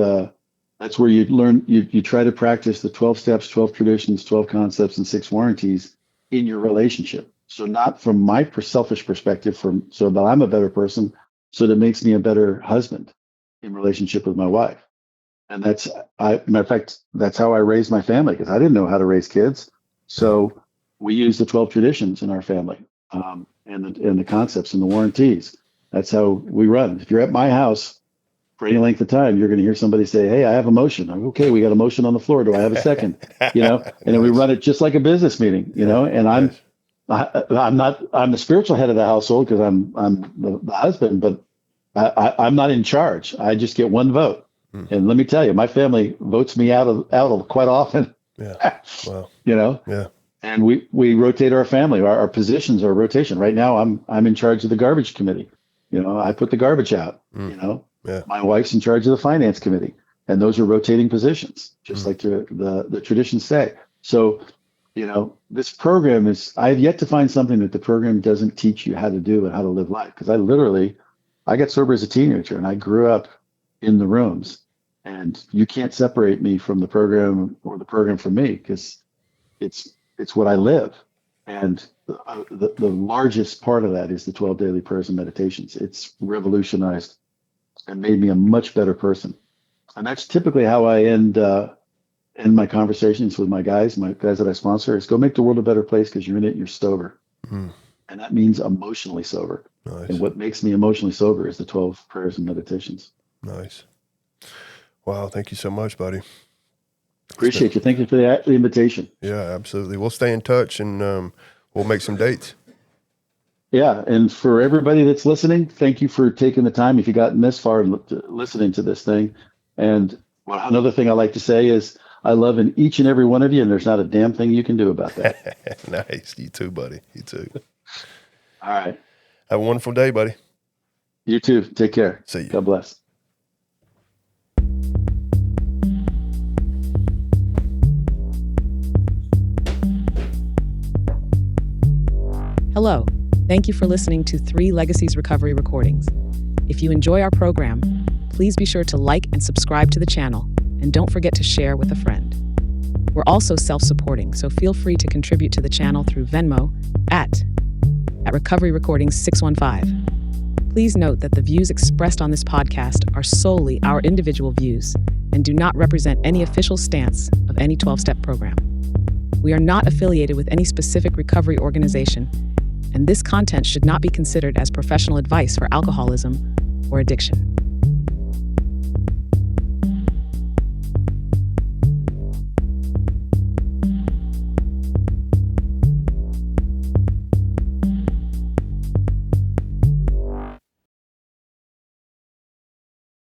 that's where you learn. You try to practice the 12 steps, 12 traditions, 12 concepts, and 6 warranties in your relationship. So not from my selfish perspective, so that I'm a better person, so that makes me a better husband in relationship with my wife. And matter of fact, that's how I raised my family, because I didn't know how to raise kids. So we use the 12 traditions in our family, and the concepts and the warranties. That's how we run. If you're at my house for any length of time, you're going to hear somebody say, "Hey, I have a motion." I'm, okay, we got a motion on the floor. Do I have a second? And then we run it just like a business meeting, and I'm the spiritual head of the household because I'm the husband, but I'm not in charge. I just get one vote. And let me tell you, my family votes me out of quite often.
Yeah. Wow.
Yeah. And we rotate our family. Our positions are rotation. Right now, I'm in charge of the garbage committee. I put the garbage out.
Yeah.
My wife's in charge of the finance committee, and those are rotating positions, just like the traditions say. So, this program I've yet to find something that the program doesn't teach you how to do and how to live life. Because I got sober as a teenager, and I grew up in the rooms, and you can't separate me from the program or the program from me, because it's what I live. And the largest part of that is the 12 daily prayers and meditations. It's revolutionized and made me a much better person. And that's typically how I end my conversations with my guys that I sponsor, is go make the world a better place, because you're in it, you're sober. And that means emotionally sober.
Nice.
And what makes me emotionally sober is the 12 prayers and meditations.
Nice. Wow. Thank you so much, buddy.
Appreciate you. Thank you for the invitation.
Yeah, absolutely. We'll stay in touch, and we'll make some dates.
Yeah. And for everybody that's listening, thank you for taking the time. If you gotten this far listening to this thing. And another thing I like to say is I love in each and every one of you, and there's not a damn thing you can do about that.
Nice. You too, buddy. You too.
All right.
Have a wonderful day, buddy.
You too. Take care.
See you.
God bless.
Hello. Thank you for listening to 3 Legacies Recovery Recordings. If you enjoy our program, please be sure to like and subscribe to the channel, and don't forget to share with a friend. We're also self-supporting, so feel free to contribute to the channel through Venmo at Recovery Recordings 615. Please note that the views expressed on this podcast are solely our individual views and do not represent any official stance of any 12-step program. We are not affiliated with any specific recovery organization, and this content should not be considered as professional advice for alcoholism or addiction.